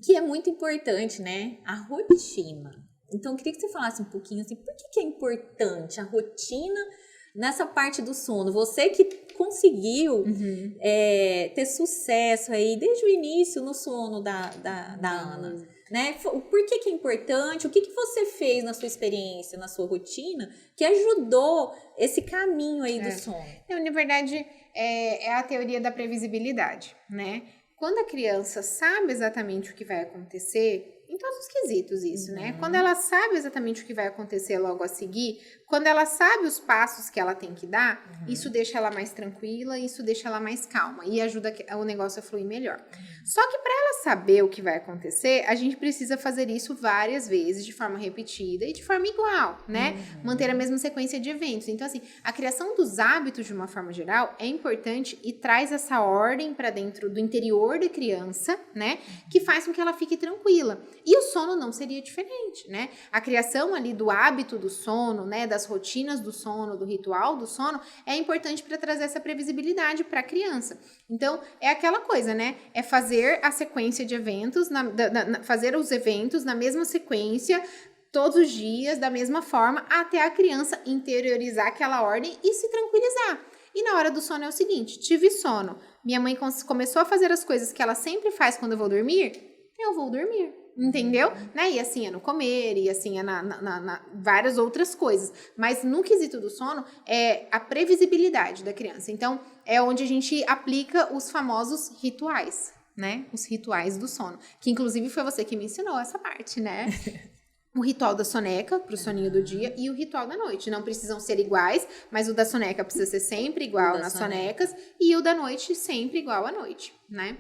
que é muito importante, né? A rotina. Então, eu queria que você falasse um pouquinho assim, por que é importante a rotina nessa parte do sono? Você que conseguiu ter sucesso aí desde o início no sono da Ana, né? Por que é importante? O que você fez na sua experiência, na sua rotina, que ajudou esse caminho aí do sono? Na verdade, é a teoria da previsibilidade, né? Quando a criança sabe exatamente o que vai acontecer, em todos os quesitos isso, né? Quando ela sabe exatamente o que vai acontecer logo a seguir, quando ela sabe os passos que ela tem que dar, isso deixa ela mais tranquila, isso deixa ela mais calma e ajuda o negócio a fluir melhor. Só que para ela saber o que vai acontecer, a gente precisa fazer isso várias vezes, de forma repetida e de forma igual, né? Manter a mesma sequência de eventos. Então, assim, a criação dos hábitos, de uma forma geral, é importante e traz essa ordem para dentro do interior da criança, né? Que faz com que ela fique tranquila. E o sono não seria diferente, né? A criação ali do hábito do sono, né? Das rotinas do sono, do ritual do sono, é importante para trazer essa previsibilidade para a criança. Então, é aquela coisa, né? É fazer a sequência de eventos, fazer os eventos na mesma sequência, todos os dias, da mesma forma, até a criança interiorizar aquela ordem e se tranquilizar. E na hora do sono é o seguinte, tive sono, minha mãe começou a fazer as coisas que ela sempre faz quando eu vou dormir, eu vou dormir. Entendeu? Né? E assim é no comer, e assim é na várias outras coisas. Mas no quesito do sono, é a previsibilidade da criança. Então, é onde a gente aplica os famosos rituais, né? Os rituais do sono. Que, inclusive, foi você que me ensinou essa parte, né? O ritual da soneca, pro soninho do dia, e o ritual da noite. Não precisam ser iguais, mas o da soneca precisa ser sempre igual nas sonecas, e o da noite sempre igual à noite, né?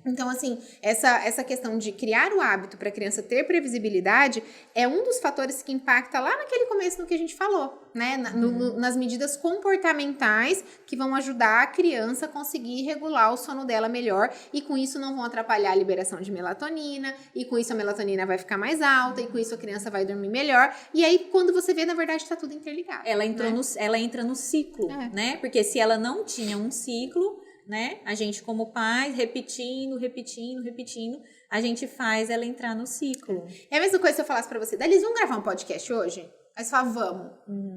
Então, assim, essa questão de criar o hábito para a criança ter previsibilidade é um dos fatores que impacta lá naquele começo no que a gente falou, né? Nas medidas comportamentais que vão ajudar a criança a conseguir regular o sono dela melhor e com isso não vão atrapalhar a liberação de melatonina e com isso a melatonina vai ficar mais alta e com isso a criança vai dormir melhor. E aí, quando você vê, na verdade, está tudo interligado. Ela entra no ciclo, né? Porque se ela não tinha um ciclo, né? A gente, como pais, repetindo, a gente faz ela entrar no ciclo. É a mesma coisa se eu falasse pra você, Dalis, vamos gravar um podcast hoje? Aí você fala, vamos.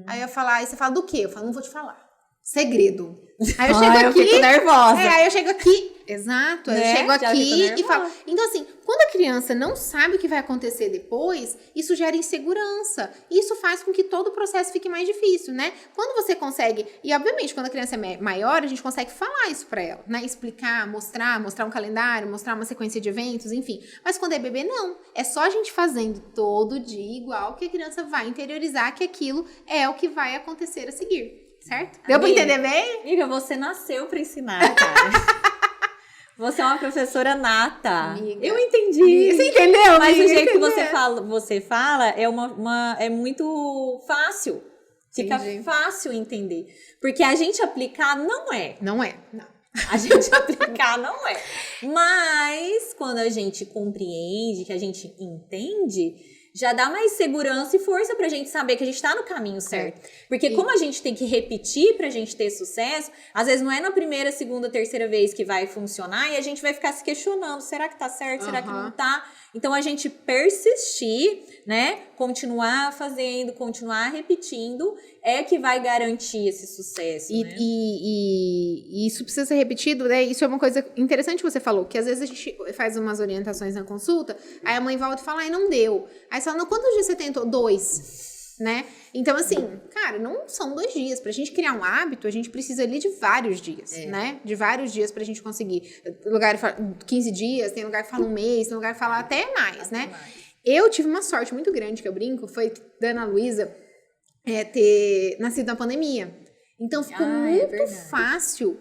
Aí eu falar, aí você fala, do quê? Eu falo, não vou te falar. Segredo. Aí eu chego aqui. Eu fico nervosa. Aí eu chego aqui. Exato. Aí eu chego aqui e falo. Então, assim, quando a criança não sabe o que vai acontecer depois, isso gera insegurança. Isso faz com que todo o processo fique mais difícil, né? Quando você consegue, e obviamente, quando a criança é maior, a gente consegue falar isso pra ela, né? Explicar, mostrar um calendário, mostrar uma sequência de eventos, enfim. Mas quando é bebê, não. É só a gente fazendo todo dia igual que a criança vai interiorizar que aquilo é o que vai acontecer a seguir. Certo? Deu pra entender bem? Amiga, você nasceu pra ensinar, cara. Você é uma professora nata. Amiga. Eu entendi. Você entendeu? Mas o jeito que você fala é muito fácil. Fica fácil entender. Porque a gente aplicar não é. Não é. Não. A gente aplicar não é. Mas quando a gente compreende, que a gente entende, já dá mais segurança e força pra gente saber que a gente tá no caminho certo. Porque como a gente tem que repetir pra gente ter sucesso, às vezes não é na primeira, segunda, terceira vez que vai funcionar e a gente vai ficar se questionando, será que tá certo, será que não tá? Então, a gente persistir, né, continuar fazendo, continuar repetindo, é que vai garantir esse sucesso, né? E isso precisa ser repetido, né? Isso é uma coisa interessante que você falou, que às vezes a gente faz umas orientações na consulta, aí a mãe volta e fala, ai, não deu. Aí você fala, não, quantos dias você tentou? 2, né? Então, assim, cara, não são 2 dias. Pra gente criar um hábito, a gente precisa ali de vários dias, né? De vários dias pra gente conseguir. Lugar fala 15 dias, tem lugar que fala 1 mês, tem lugar que fala até mais, né? Eu tive uma sorte muito grande, que eu brinco, foi da Ana Luísa ter nascido na pandemia. Então, ficou muito fácil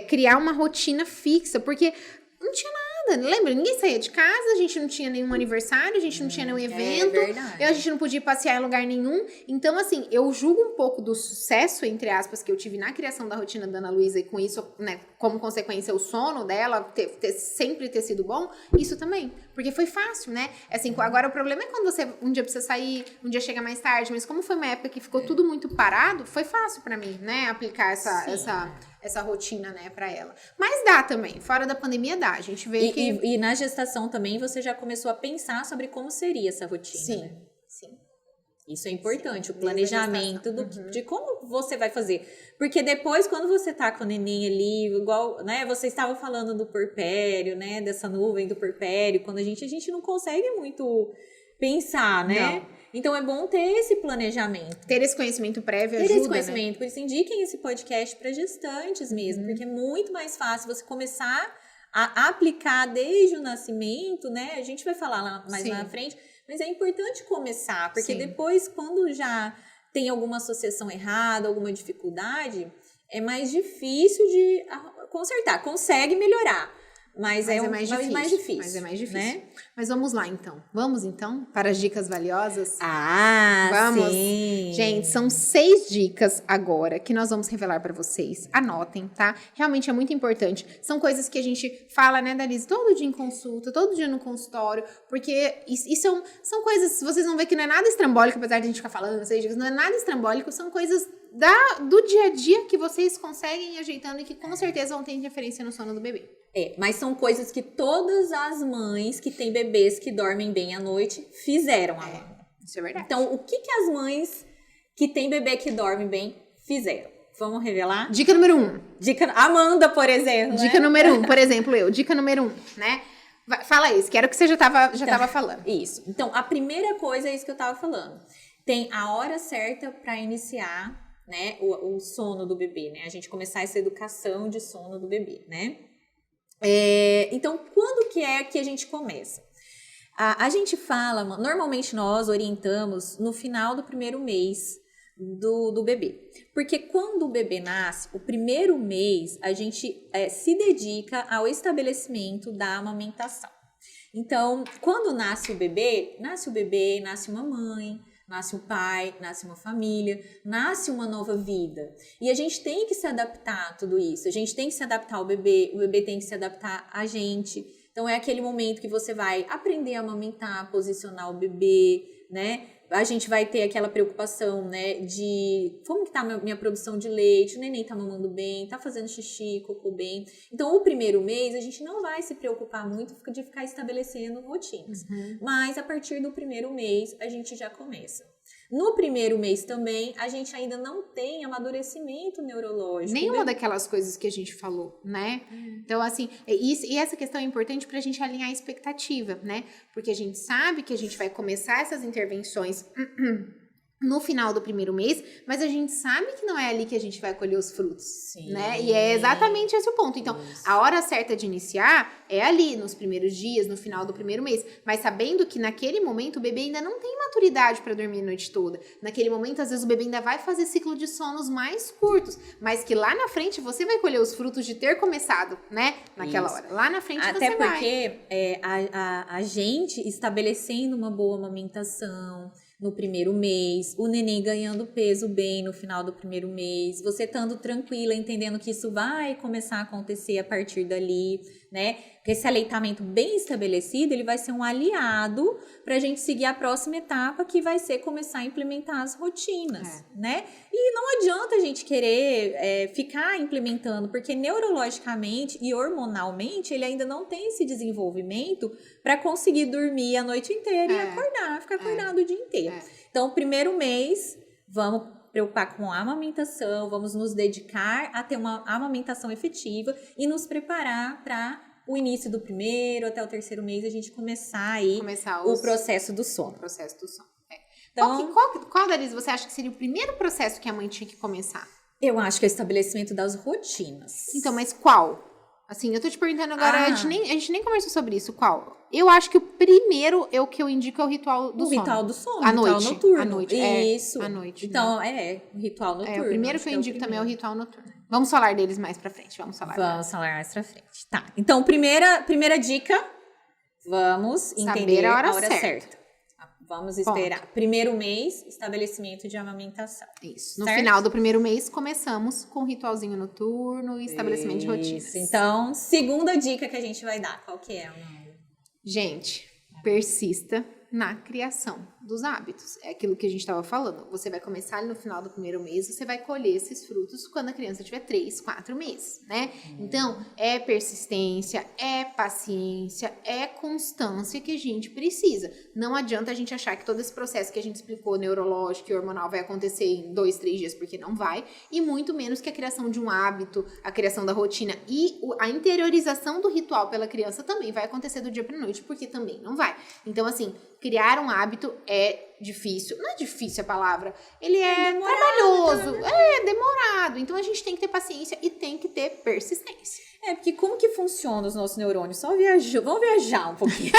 criar uma rotina fixa, porque não tinha nada. Lembra? Ninguém saía de casa, a gente não tinha nenhum aniversário, a gente não tinha nenhum evento, a gente não podia passear em lugar nenhum. Então, assim, eu julgo um pouco do sucesso, entre aspas, que eu tive na criação da rotina da Ana Luísa e com isso, né, como consequência, o sono dela sempre ter sido bom, isso também. Porque foi fácil, né? Assim, agora o problema é quando você um dia precisa sair, um dia chega mais tarde, mas como foi uma época que ficou tudo muito parado, foi fácil pra mim, né, aplicar essa rotina, né, pra ela. Mas dá também, fora da pandemia dá, a gente vê que... E na gestação também você já começou a pensar sobre como seria essa rotina, né? Sim. Isso é importante, o planejamento de como você vai fazer. Porque depois, quando você tá com o neném ali, igual, né, você estava falando do puerpério, né, dessa nuvem do puerpério, quando a gente não consegue muito pensar, né? Não. Então, é bom ter esse planejamento. Ter esse conhecimento prévio ajuda, ter esse conhecimento, né? Por isso, indiquem esse podcast para gestantes mesmo, porque é muito mais fácil você começar a aplicar desde o nascimento, né? A gente vai falar lá mais na frente, mas é importante começar, porque depois, quando já tem alguma associação errada, alguma dificuldade, é mais difícil de consertar. Consegue melhorar, mas é mais difícil. Mas é mais difícil. Né? Mas vamos lá, então. Vamos, então, para as dicas valiosas? Vamos! Sim! Gente, são 6 dicas agora que nós vamos revelar para vocês. Anotem, tá? Realmente é muito importante. São coisas que a gente fala, né, Dalise, todo dia em consulta, todo dia no consultório, porque isso são coisas, vocês vão ver que não é nada estrambólico, apesar de a gente ficar falando 6 dicas, não é nada estrambólico, são coisas do dia a dia que vocês conseguem ir ajeitando e que com certeza vão ter interferência no sono do bebê. Mas são coisas que todas as mães que têm bebês que dormem bem à noite fizeram, Amanda. Isso é verdade. Então, o que as mães que têm bebê que dorme bem fizeram? Vamos revelar? Dica número 1. Amanda, por exemplo. Dica número 1, por exemplo, eu. Dica número 1, né? Fala isso, que era o que você já tava falando. Isso. Então, a primeira coisa é isso que eu tava falando. Tem a hora certa para iniciar, né, o sono do bebê, né? A gente começar essa educação de sono do bebê, né? Então, quando que é que a gente começa? A gente fala, normalmente nós orientamos no final do primeiro mês do bebê. Porque quando o bebê nasce, o primeiro mês, a gente se dedica ao estabelecimento da amamentação. Então, quando nasce o bebê, nasce uma mãe, nasce um pai, nasce uma família, nasce uma nova vida. E a gente tem que se adaptar a tudo isso. A gente tem que se adaptar ao bebê, o bebê tem que se adaptar a gente. Então, é aquele momento que você vai aprender a amamentar, posicionar o bebê, né? A gente vai ter aquela preocupação, né, de como que tá a minha produção de leite, o neném tá mamando bem, tá fazendo xixi, cocô bem. Então, o primeiro mês, a gente não vai se preocupar muito de ficar estabelecendo rotinas. Mas, a partir do primeiro mês, a gente já começa. No primeiro mês também, a gente ainda não tem amadurecimento neurológico. Nenhuma daquelas coisas que a gente falou, né? Então, assim, e essa questão é importante pra gente alinhar a expectativa, né? Porque a gente sabe que a gente vai começar essas intervenções no final do primeiro mês, mas a gente sabe que não é ali que a gente vai colher os frutos, né? E é exatamente esse o ponto. Então, a hora certa de iniciar é ali, nos primeiros dias, no final do primeiro mês, mas sabendo que naquele momento o bebê ainda não tem maturidade para dormir a noite toda. Naquele momento, às vezes, o bebê ainda vai fazer ciclo de sonos mais curtos, mas que lá na frente você vai colher os frutos de ter começado, né? Naquela hora. Lá na frente até você vai. Até porque a gente estabelecendo uma boa amamentação no primeiro mês, o neném ganhando peso bem no final do primeiro mês, você estando tranquila, entendendo que isso vai começar a acontecer a partir dali, né? Porque esse aleitamento bem estabelecido, ele vai ser um aliado para a gente seguir a próxima etapa, que vai ser começar a implementar as rotinas, né? E não adianta a gente querer ficar implementando, porque neurologicamente e hormonalmente ele ainda não tem esse desenvolvimento para conseguir dormir a noite inteira e acordar, ficar acordado o dia inteiro. Então, o primeiro mês, vamos preocupar com a amamentação, vamos nos dedicar a ter uma amamentação efetiva e nos preparar para o início do primeiro até o terceiro mês a gente começar aí o processo do sono. O processo do sono. Então, Qual, Darisa, você acha que seria o primeiro processo que a mãe tinha que começar? Eu acho que é o estabelecimento das rotinas. Então, mas qual? Assim, eu tô te perguntando agora, a gente nem conversou sobre isso. Qual? Eu acho que o primeiro é o que eu indico é o ritual do sono. O ritual do sono, à ritual noite, noturno. À noite, Isso. À noite. Então, o ritual noturno. O primeiro que eu indico também é o ritual noturno. Vamos falar deles mais pra frente, vamos falar mais pra frente. Tá, então, primeira dica, vamos entender a hora certa. Vamos esperar. Primeiro mês, estabelecimento de amamentação. Isso. No final do primeiro mês, começamos com o ritualzinho noturno e estabelecimento de rotinas. Então, segunda dica que a gente vai dar, qual que é? Gente, persista na criação dos hábitos. É aquilo que a gente estava falando. Você vai começar ali no final do primeiro mês, você vai colher esses frutos quando a criança tiver 3, 4 meses, né? Então, é persistência, é paciência, é constância que a gente precisa. Não adianta a gente achar que todo esse processo que a gente explicou, neurológico e hormonal, vai acontecer em 2, 3 dias, porque não vai. E muito menos que a criação de um hábito, a criação da rotina e a interiorização do ritual pela criança também vai acontecer do dia para noite, porque também não vai. Então, assim, criar um hábito é difícil. Não é difícil a palavra. Ele é trabalhoso. É demorado. Então, a gente tem que ter paciência e tem que ter persistência. Porque como que funciona os nossos neurônios? Vamos viajar um pouquinho.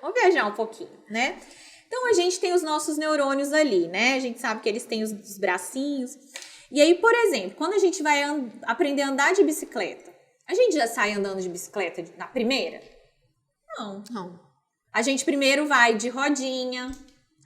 Vamos viajar um pouquinho, né? Então, a gente tem os nossos neurônios ali, né? A gente sabe que eles têm os bracinhos. E aí, por exemplo, quando a gente vai aprender a andar de bicicleta, a gente já sai andando de bicicleta na primeira? Não. A gente primeiro vai de rodinha,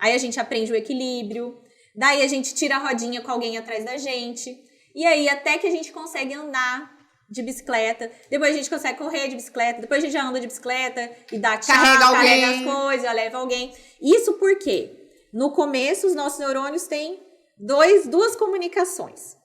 aí a gente aprende o equilíbrio, daí a gente tira a rodinha com alguém atrás da gente, e aí até que a gente consegue andar de bicicleta, depois a gente consegue correr de bicicleta, depois a gente já anda de bicicleta e dá tchau, carrega as coisas, leva alguém. Isso porque no começo os nossos neurônios têm duas comunicações.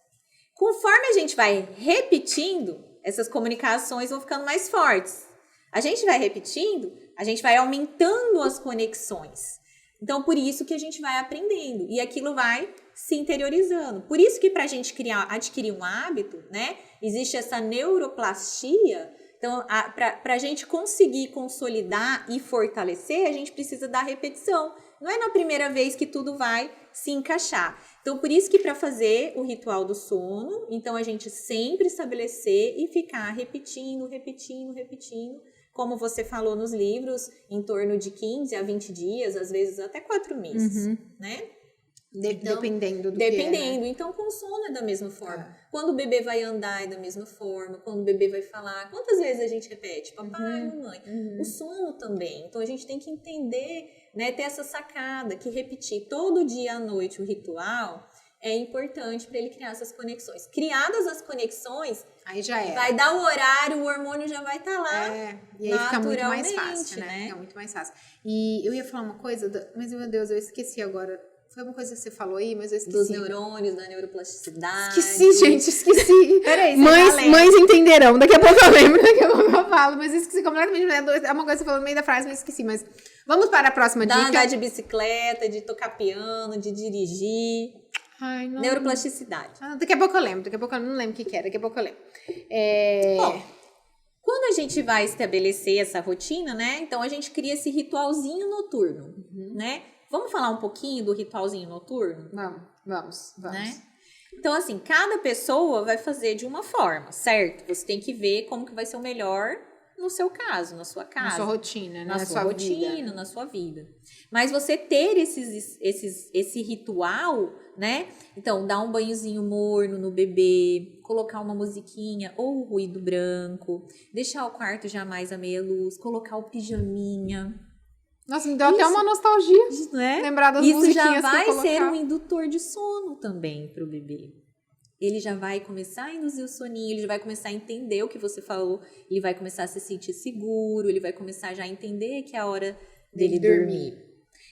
Conforme a gente vai repetindo, essas comunicações vão ficando mais fortes. A gente vai repetindo, a gente vai aumentando as conexões. Então, por isso que a gente vai aprendendo. E aquilo vai se interiorizando. Por isso que para a gente adquirir um hábito, né? Existe essa neuroplastia. Então, para a gente conseguir consolidar e fortalecer, a gente precisa da repetição. Não é na primeira vez que tudo vai se encaixar. Então, por isso que para fazer o ritual do sono, então a gente sempre estabelecer e ficar repetindo. Como você falou nos livros, em torno de 15 a 20 dias, às vezes até 4 meses, né? Então, dependendo do Dependendo. que é, né? Então, com o sono é da mesma forma. Quando o bebê vai andar é da mesma forma. Quando o bebê vai falar. Quantas vezes a gente repete? Papai, mamãe. O sono também. Então, a gente tem que entender, né? Ter essa sacada, que repetir todo dia à noite o ritual é importante para ele criar essas conexões. Criadas as conexões, aí já é. Vai dar o horário, o hormônio já vai estar lá. E aí fica muito mais fácil, né? Fica muito mais fácil. E eu ia falar uma coisa, mas meu Deus, eu esqueci agora. Foi uma coisa que você falou aí, mas eu esqueci. Dos neurônios, da neuroplasticidade. Esqueci, gente, esqueci. Peraí, mães entenderão. Daqui a pouco eu lembro, daqui a pouco eu falo. Mas eu esqueci completamente. É uma coisa que você falou no meio da frase, mas eu esqueci. Mas vamos para a próxima dica. Andar de bicicleta, de tocar piano, de dirigir. Ai, não. Neuroplasticidade. Daqui a pouco eu lembro. Daqui a pouco eu não lembro o que era. Daqui a pouco eu lembro. Bom, quando a gente vai estabelecer essa rotina, né? Então, a gente cria esse ritualzinho noturno, né? Vamos falar um pouquinho do ritualzinho noturno? Vamos. Né? Então, assim, cada pessoa vai fazer de uma forma, certo? Você tem que ver como que vai ser o melhor no seu caso, na sua casa. Na sua rotina, né? Na sua rotina, na sua vida. Mas você ter esse ritual, né? Então, dar um banhozinho morno no bebê, colocar uma musiquinha ou o ruído branco, deixar o quarto já mais à meia luz, colocar o pijaminha. Nossa, me deu até uma nostalgia, né? Lembrar das musiquinhas já vai que eu ser um indutor de sono também para o bebê. ele já vai começar a induzir o soninho, ele já vai começar a entender o que você falou, ele vai começar a se sentir seguro, ele vai começar já a entender que é a hora dele dormir.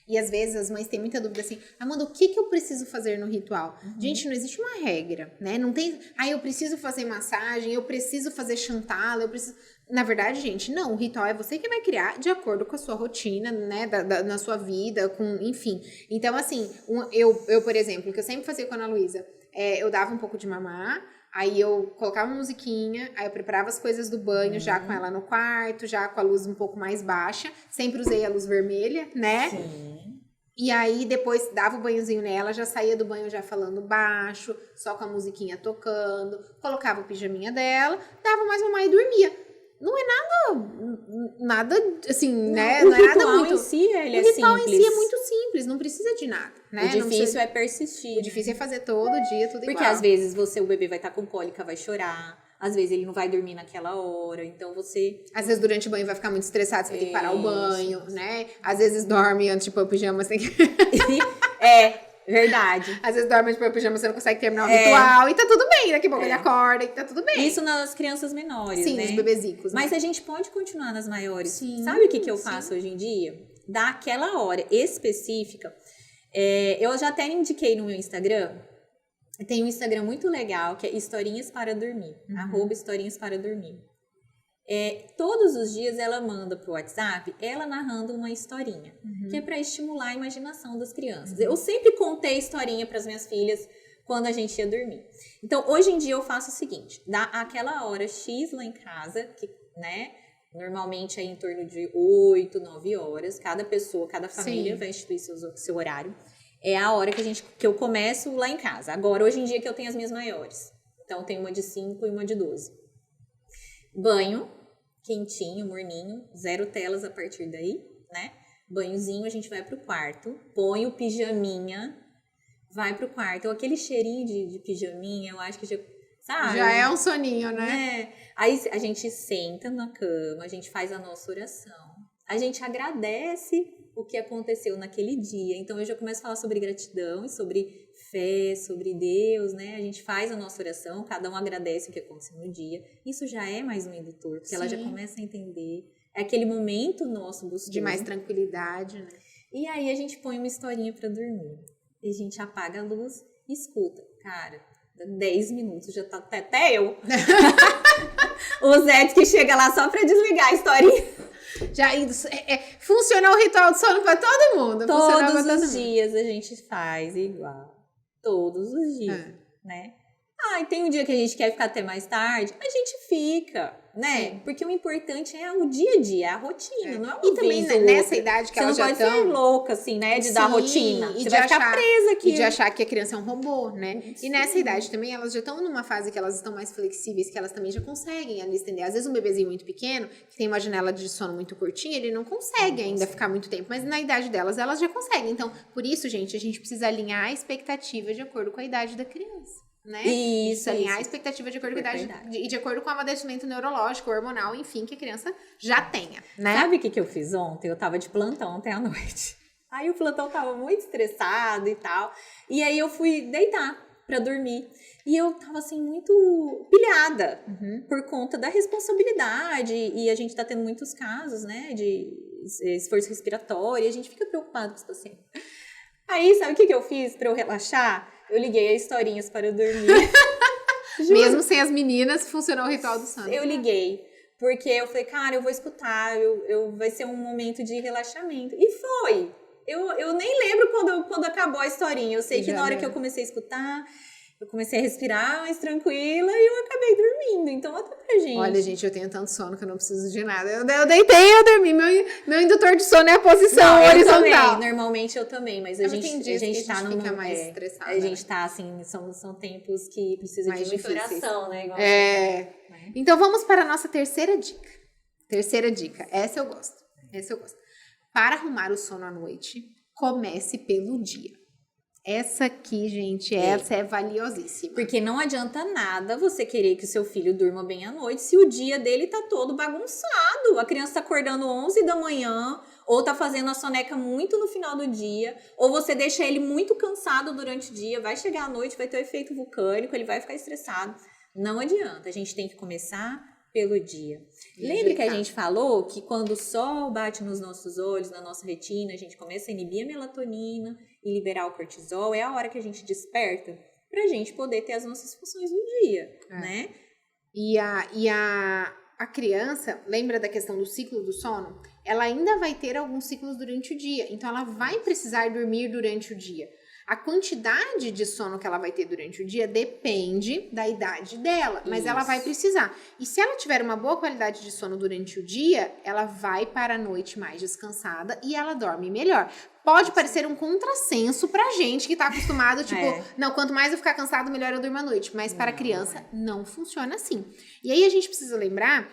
E às vezes as mães têm muita dúvida assim, Amanda, o que eu preciso fazer no ritual? Gente, não existe uma regra, né? Não tem, eu preciso fazer massagem, eu preciso fazer chantal, eu preciso... Na verdade, gente, não, o ritual é você que vai criar de acordo com a sua rotina, né, na sua vida, enfim. Então, assim, eu, por exemplo, o que eu sempre fazia com a Ana Luísa, eu dava um pouco de mamar, aí eu colocava uma musiquinha, aí eu preparava as coisas do banho já com ela no quarto, já com a luz um pouco mais baixa, sempre usei a luz vermelha, né? Sim. E aí, depois, dava o banhozinho nela, já saía do banho já falando baixo, só com a musiquinha tocando, colocava o pijaminha dela, dava mais mamar e dormia. Não é nada assim, né? Não é nada muito... O ritual em si, ele é simples. O ritual em si é simples. muito simples, não precisa de nada, né? O difícil é persistir. O difícil é fazer todo dia, tudo igual. Porque às vezes o bebê vai estar com cólica, vai chorar. Às vezes ele não vai dormir naquela hora, então você... Às vezes durante o banho vai ficar muito estressado, você vai ter que parar o banho, né? Às vezes dorme antes de pôr o pijama, você tem que... Verdade. Às vezes dorme antes de pôr o pijama, você não consegue terminar o ritual, e tá tudo bem, daqui a pouco ele acorda, e tá tudo bem. Isso nas crianças menores, sim, né? Nos bebezicos. Mas né? a gente pode continuar nas maiores. Sim, Sabe o que eu faço hoje em dia? Daquela hora específica. Eu já até indiquei no meu Instagram. Tem um Instagram muito legal, que é Historinhas para Dormir. @Historinhas para Dormir. Todos os dias ela manda pro WhatsApp, ela narrando uma historinha, que é para estimular a imaginação das crianças. Eu sempre contei historinha para as minhas filhas quando a gente ia dormir. Então, hoje em dia eu faço o seguinte, dá aquela hora X lá em casa, que, né, normalmente é em torno de 8, 9 horas, cada pessoa, cada família vai instituir seu horário. É a hora que eu começo lá em casa. Agora, hoje em dia que eu tenho as minhas maiores. Então, tem uma de 5 e uma de 12. Banho, quentinho, morninho, 0 telas a partir daí, né? Banhozinho, a gente vai pro quarto, põe o pijaminha, vai pro quarto. Então, aquele cheirinho de pijaminha, eu acho que já... Sabe? Já é um soninho, né? Aí a gente senta na cama, a gente faz a nossa oração. A gente agradece o que aconteceu naquele dia. Então, eu já começo a falar sobre gratidão e sobre fé, sobre Deus, né? A gente faz a nossa oração, cada um agradece o que aconteceu no dia. Isso já é mais um indutor, porque ela já começa a entender. É aquele momento nosso gostoso. De mais tranquilidade, né? E aí, a gente põe uma historinha pra dormir. E a gente apaga a luz e escuta. Cara, 10 minutos, já tá até eu. O Zé que chega lá só pra desligar a historinha. Já funcionou o ritual de sono pra todo mundo. Todos os dias a gente faz igual. Todos os dias, né? E tem um dia que a gente quer ficar até mais tarde, a gente fica, né? Sim. Porque o importante é o dia a dia, a rotina, não é uma E também vez ou nessa outra. idade que você elas não já pode estão... ser louca, assim, né? De dar rotina. E Você vai ficar presa aqui. E de achar que a criança é um robô, né? E nessa idade também, elas já estão numa fase que elas estão mais flexíveis, que elas também já conseguem ali estender. Às vezes um bebezinho muito pequeno, que tem uma janela de sono muito curtinha, ele não consegue ainda ficar muito tempo. Mas na idade delas, elas já conseguem. Então, por isso, gente, a gente precisa alinhar a expectativa de acordo com a idade da criança. Né? Isso, alinhar a expectativa de acordo com a idade e de acordo com o amadurecimento neurológico, hormonal, enfim, que a criança já tenha, né? Sabe o que eu fiz ontem? Eu tava de plantão ontem à noite. Aí o plantão tava muito estressado e tal. E aí eu fui deitar pra dormir. E eu tava assim, muito pilhada por conta da responsabilidade. E a gente tá tendo muitos casos, né, de esforço respiratório. E a gente fica preocupado com os pacientes. Aí, sabe o que eu fiz pra eu relaxar? Eu liguei a Historinhas para dormir. Mesmo sem as meninas, funcionou o ritual do sono. Eu liguei. Porque eu falei, cara, eu vou escutar. Vai ser um momento de relaxamento. E foi. Eu nem lembro quando acabou a historinha. Eu sei que na hora que eu comecei a escutar, eu comecei a respirar mais tranquila e eu acabei dormindo. Então, até pra gente. Olha, gente, eu tenho tanto sono que eu não preciso de nada. Eu deitei e eu dormi. Meu indutor de sono é a posição horizontal. Normalmente eu também, mas a gente tá fica mais estressada. A gente tá assim, são tempos que precisam de muita oração, né? Igual Então vamos para a nossa terceira dica. Terceira dica. Essa eu gosto. Para arrumar o sono à noite, comece pelo dia. Essa aqui, gente, essa é valiosíssima. Porque não adianta nada você querer que o seu filho durma bem à noite se o dia dele tá todo bagunçado. A criança tá acordando 11 da manhã, ou tá fazendo a soneca muito no final do dia, ou você deixa ele muito cansado durante o dia, vai chegar à noite, vai ter o efeito vulcânico, ele vai ficar estressado. Não adianta, a gente tem que começar pelo dia. Lembra que a gente falou que quando o sol bate nos nossos olhos, na nossa retina, a gente começa a inibir a melatonina e liberar o cortisol, é a hora que a gente desperta pra gente poder ter as nossas funções no dia, né? E a criança, lembra da questão do ciclo do sono? Ela ainda vai ter alguns ciclos durante o dia, então ela vai precisar dormir durante o dia. A quantidade de sono que ela vai ter durante o dia depende da idade dela, mas ela vai precisar. E se ela tiver uma boa qualidade de sono durante o dia, ela vai para a noite mais descansada e ela dorme melhor. Pode parecer um contrassenso pra gente que tá acostumado, tipo, não, quanto mais eu ficar cansado, melhor eu durmo à noite. Mas para a criança, não funciona assim. E aí a gente precisa lembrar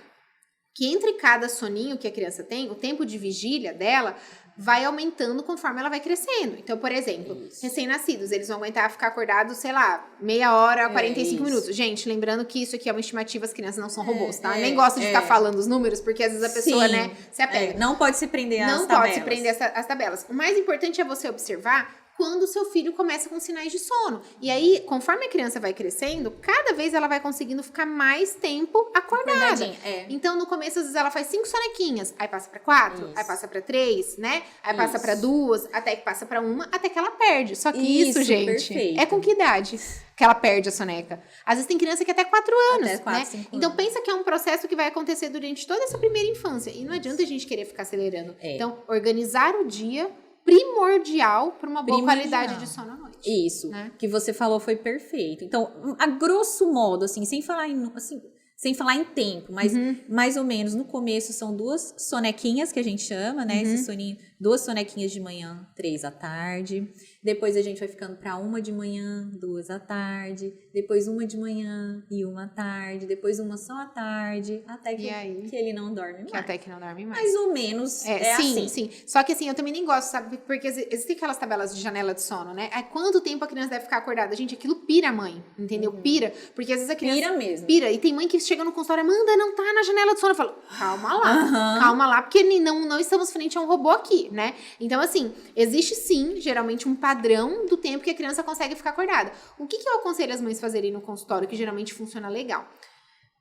que entre cada soninho que a criança tem, o tempo de vigília dela vai aumentando conforme ela vai crescendo. Então, por exemplo, recém-nascidos, eles vão aguentar ficar acordados, sei lá, meia hora, 45 minutos. Gente, lembrando que isso aqui é uma estimativa, as crianças não são robôs, tá? Eu nem gosto de ficar falando os números, porque às vezes a pessoa, né, se apega. Não pode se prender às tabelas. Não pode se prender às tabelas. O mais importante é você observar quando o seu filho começa com sinais de sono. E aí, conforme a criança vai crescendo, cada vez ela vai conseguindo ficar mais tempo acordada. Então, no começo, às vezes, ela faz 5 sonequinhas, aí passa pra 4, aí passa pra 3, né? Aí passa pra 2, até que passa pra 1, até que ela perde. Só que isso, gente, perfeito. É com que idade que ela perde a soneca? Às vezes tem criança que até 4 anos, até 4, né? 5 então, pensa que é um processo que vai acontecer durante toda essa primeira infância. E não adianta a gente querer ficar acelerando. Então, organizar o dia primordial para uma boa qualidade de sono à noite. Isso, né? Que você falou foi perfeito. Então, a grosso modo, assim, sem falar em tempo, mas mais ou menos no começo são 2 sonequinhas que a gente chama, né? Esse soninho, 2 sonequinhas de manhã, 3 à tarde. Depois a gente vai ficando para 1 de manhã, 2 à tarde. Depois 1 de manhã e 1 à tarde. Depois 1 só à tarde. Até que ele não dorme mais. Até que não dorme mais. Mais ou menos sim, assim. Sim. Só que assim, eu também nem gosto, sabe? Porque existem aquelas tabelas de janela de sono, né? É quanto tempo a criança deve ficar acordada. Gente, aquilo pira a mãe, entendeu? Pira. Porque às vezes a criança... Pira mesmo. Pira. E tem mãe que chega no consultório, Amanda, não tá na janela de sono. Eu falo, calma lá. Calma lá, porque não estamos frente a um robô aqui, né? Então, assim, existe sim, geralmente, um padrão do tempo que a criança consegue ficar acordada. O que eu aconselho as mães fazerem no consultório, que geralmente funciona legal?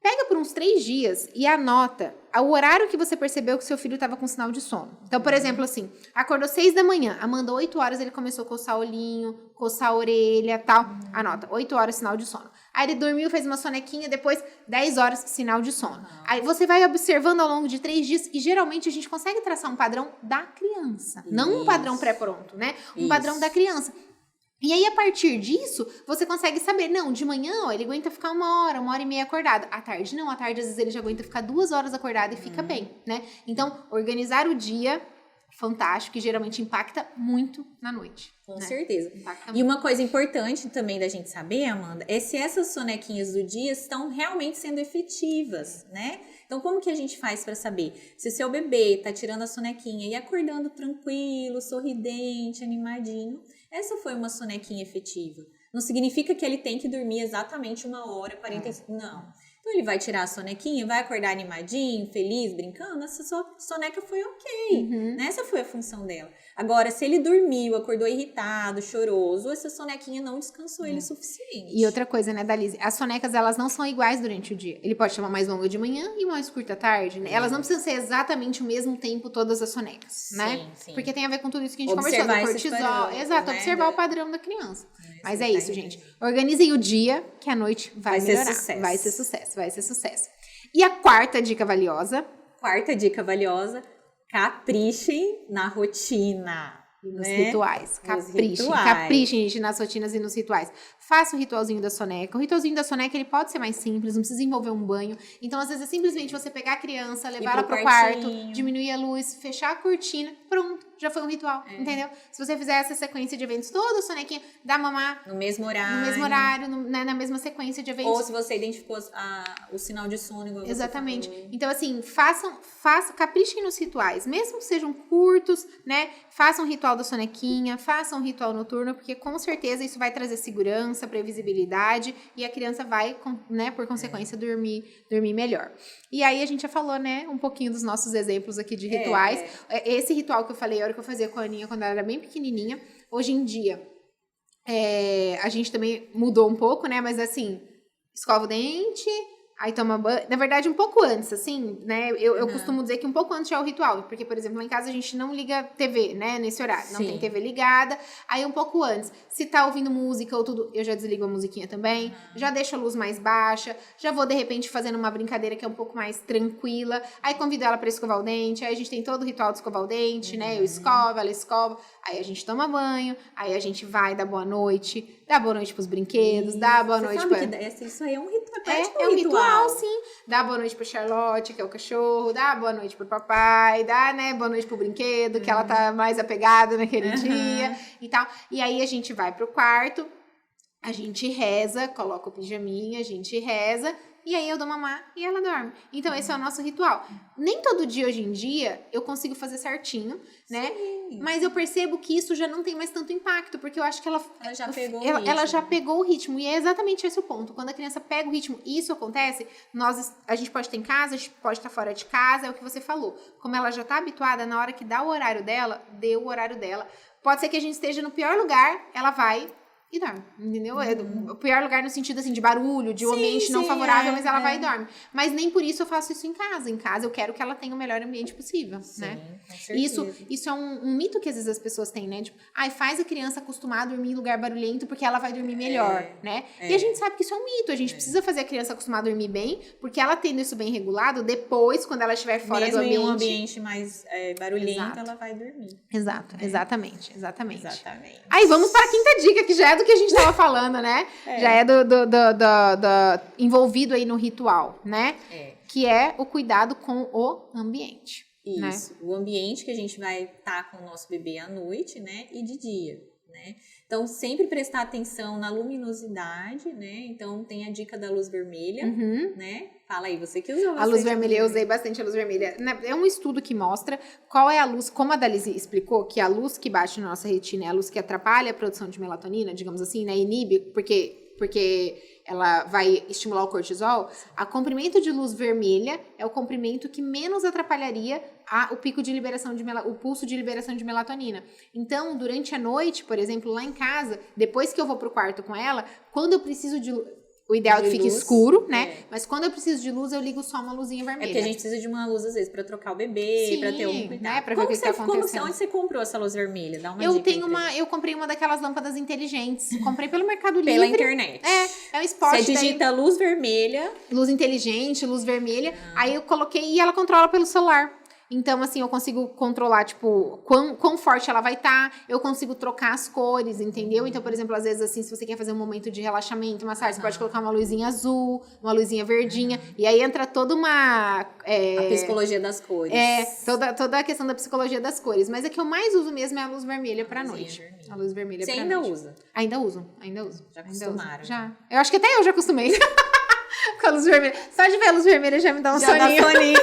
Pega por uns 3 dias e anota o horário que você percebeu que seu filho estava com sinal de sono. Então, por exemplo, assim, acordou 6 da manhã, Amanda, 8 horas ele começou a coçar o olhinho, coçar a orelha, tal. Anota, 8 horas, sinal de sono. Aí ele dormiu, fez uma sonequinha, depois 10 horas, sinal de sono. Aí você vai observando ao longo de 3 dias e geralmente a gente consegue traçar um padrão da criança. Não um padrão pré-pronto, né? Um padrão da criança. E aí, a partir disso, você consegue saber, não, de manhã, ó, ele aguenta ficar 1 hora e meia acordado. À tarde, não. À tarde, às vezes, ele já aguenta ficar 2 horas acordado e fica bem, né? Então, organizar o dia, fantástico, que geralmente impacta muito na noite. Com certeza. E uma coisa importante também da gente saber, Amanda, é se essas sonequinhas do dia estão realmente sendo efetivas, né? Então, como que a gente faz para saber? Se o seu bebê tá tirando a sonequinha e acordando tranquilo, sorridente, animadinho, essa foi uma sonequinha efetiva. Não significa que ele tem que dormir exatamente 1 hora, 45... Não. Então, ele vai tirar a sonequinha, vai acordar animadinho, feliz, brincando. Essa soneca foi ok, né? Essa foi a função dela. Agora, se ele dormiu, acordou irritado, choroso, essa sonequinha não descansou ele o suficiente. E outra coisa, né, Dalise? As sonecas, elas não são iguais durante o dia. Ele pode chamar mais longa de manhã e mais curta à tarde, né? Elas não precisam ser exatamente o mesmo tempo todas as sonecas, né? Sim. Porque tem a ver com tudo isso que a gente conversou. Do cortisol. Exato, né? Observar o padrão da criança. Mas é isso, gente. Organizem o dia, que a noite vai melhorar. Vai ser sucesso. E a quarta dica valiosa? Caprichem na rotina. Nos rituais. Caprichem, gente, nas rotinas e nos rituais. Faça o ritualzinho da soneca. O ritualzinho da soneca, ele pode ser mais simples, não precisa envolver um banho. Então, às vezes, é simplesmente você pegar a criança, levar ela pro quarto, diminuir a luz, fechar a cortina, pronto, já foi um ritual, entendeu? Se você fizer essa sequência de eventos toda, sonequinha, dá mamar no mesmo horário, né, na mesma sequência de eventos. Ou se você identificou o sinal de sono, igual exatamente. Você falou. Então, assim, caprichem nos rituais, mesmo que sejam curtos, né? Façam um ritual ritual da sonequinha, faça um ritual noturno, porque com certeza isso vai trazer segurança, previsibilidade e a criança vai, né, por consequência, dormir melhor. E aí a gente já falou, né, um pouquinho dos nossos exemplos aqui de rituais. Esse ritual que eu falei, a hora que eu fazia com a Aninha quando ela era bem pequenininha, hoje em dia a gente também mudou um pouco, né, mas assim, escova o dente, aí toma banho. Na verdade, um pouco antes, assim, né? Eu costumo dizer que um pouco antes já é o ritual. Porque, por exemplo, lá em casa a gente não liga TV, né? Nesse horário. Não tem TV ligada. Aí um pouco antes. Se tá ouvindo música ou tudo, eu já desligo a musiquinha também. Já deixo a luz mais baixa. Já vou, de repente, fazendo uma brincadeira que é um pouco mais tranquila. Aí convido ela pra escovar o dente. Aí a gente tem todo o ritual de escovar o dente, né? Eu escovo, ela escova. Aí a gente toma banho. Aí a gente vai dar boa noite. Dá boa noite pros brinquedos. Dá boa noite pra... Isso aí é um ritual. É um ritual, sim. Dá boa noite pro Charlotte, que é o cachorro. Dá boa noite pro papai. Dá, né, boa noite pro brinquedo, que ela tá mais apegada naquele dia e tal. E aí a gente vai pro quarto, a gente reza, coloca o pijaminha, a gente reza. E aí eu dou mamar e ela dorme. Então esse é o nosso ritual. Nem todo dia hoje em dia eu consigo fazer certinho, né? Sim. Mas eu percebo que isso já não tem mais tanto impacto, porque eu acho que ela já pegou o ritmo. Ela já pegou o ritmo. E é exatamente esse o ponto. Quando a criança pega o ritmo e isso acontece, a gente pode estar em casa, a gente pode estar fora de casa, é o que você falou. Como ela já está habituada, na hora que dá o horário dela, dê o horário dela. Pode ser que a gente esteja no pior lugar, ela vai... e dorme, entendeu? É o pior lugar no sentido, assim, de barulho, de um ambiente não favorável, mas ela vai e dorme. Mas nem por isso eu faço isso em casa. Em casa eu quero que ela tenha o melhor ambiente possível, né? Com certeza. Isso é um mito que às vezes as pessoas têm, né? Tipo, faz a criança acostumar a dormir em lugar barulhento porque ela vai dormir melhor, né? E a gente sabe que isso é um mito. A gente precisa fazer a criança acostumar a dormir bem, porque ela tendo isso bem regulado, depois, quando ela estiver fora do ambiente... Mesmo em um ambiente mais barulhento, ela vai dormir. Exatamente. Aí vamos para a quinta dica, que já é do que a gente estava falando, né? Já é do envolvido aí no ritual, né? Que é o cuidado com o ambiente. Isso, né? O ambiente que a gente vai estar com o nosso bebê à noite, né? E de dia, né? Então, sempre prestar atenção na luminosidade, né? Então, tem a dica da luz vermelha, né? Fala aí, você que usou bastante. A luz vermelha, eu usei bastante a luz vermelha. É um estudo que mostra qual é a luz, como a Dalise explicou, que a luz que bate na nossa retina é a luz que atrapalha a produção de melatonina, digamos assim, né? Inibe, porque ela vai estimular o cortisol. A comprimento de luz vermelha é o comprimento que menos atrapalharia o pico de liberação o pulso de liberação de melatonina. Então, durante a noite, por exemplo, lá em casa, depois que eu vou pro quarto com ela, quando eu preciso de o ideal é que fique escuro, né? Mas quando eu preciso de luz, eu ligo só uma luzinha vermelha. É porque a gente precisa de uma luz, às vezes, pra trocar o bebê, pra ter um cuidado. Né? Pra ver o que tá acontecendo. Onde você comprou essa luz vermelha? Dá uma dica. Eu comprei uma daquelas lâmpadas inteligentes. Comprei pelo Mercado Livre. Pela internet. É um spot. Você digita luz vermelha. Luz inteligente, luz vermelha. Aí eu coloquei e ela controla pelo celular. Então, assim, eu consigo controlar, tipo, quão forte ela vai estar, eu consigo trocar as cores, entendeu? Então, por exemplo, às vezes, assim, se você quer fazer um momento de relaxamento, massagem, você pode colocar uma luzinha azul, uma luzinha verdinha, e aí entra toda uma... a psicologia das cores. Toda a questão da psicologia das cores. Mas a que eu mais uso mesmo é a luz vermelha pra noite. A luz vermelha pra noite. Você ainda usa? Ainda uso. Já acostumaram? Já. Eu acho que até eu já acostumei com a luz vermelha. Só de ver a luz vermelha já me dá um soninho. Dá soninho.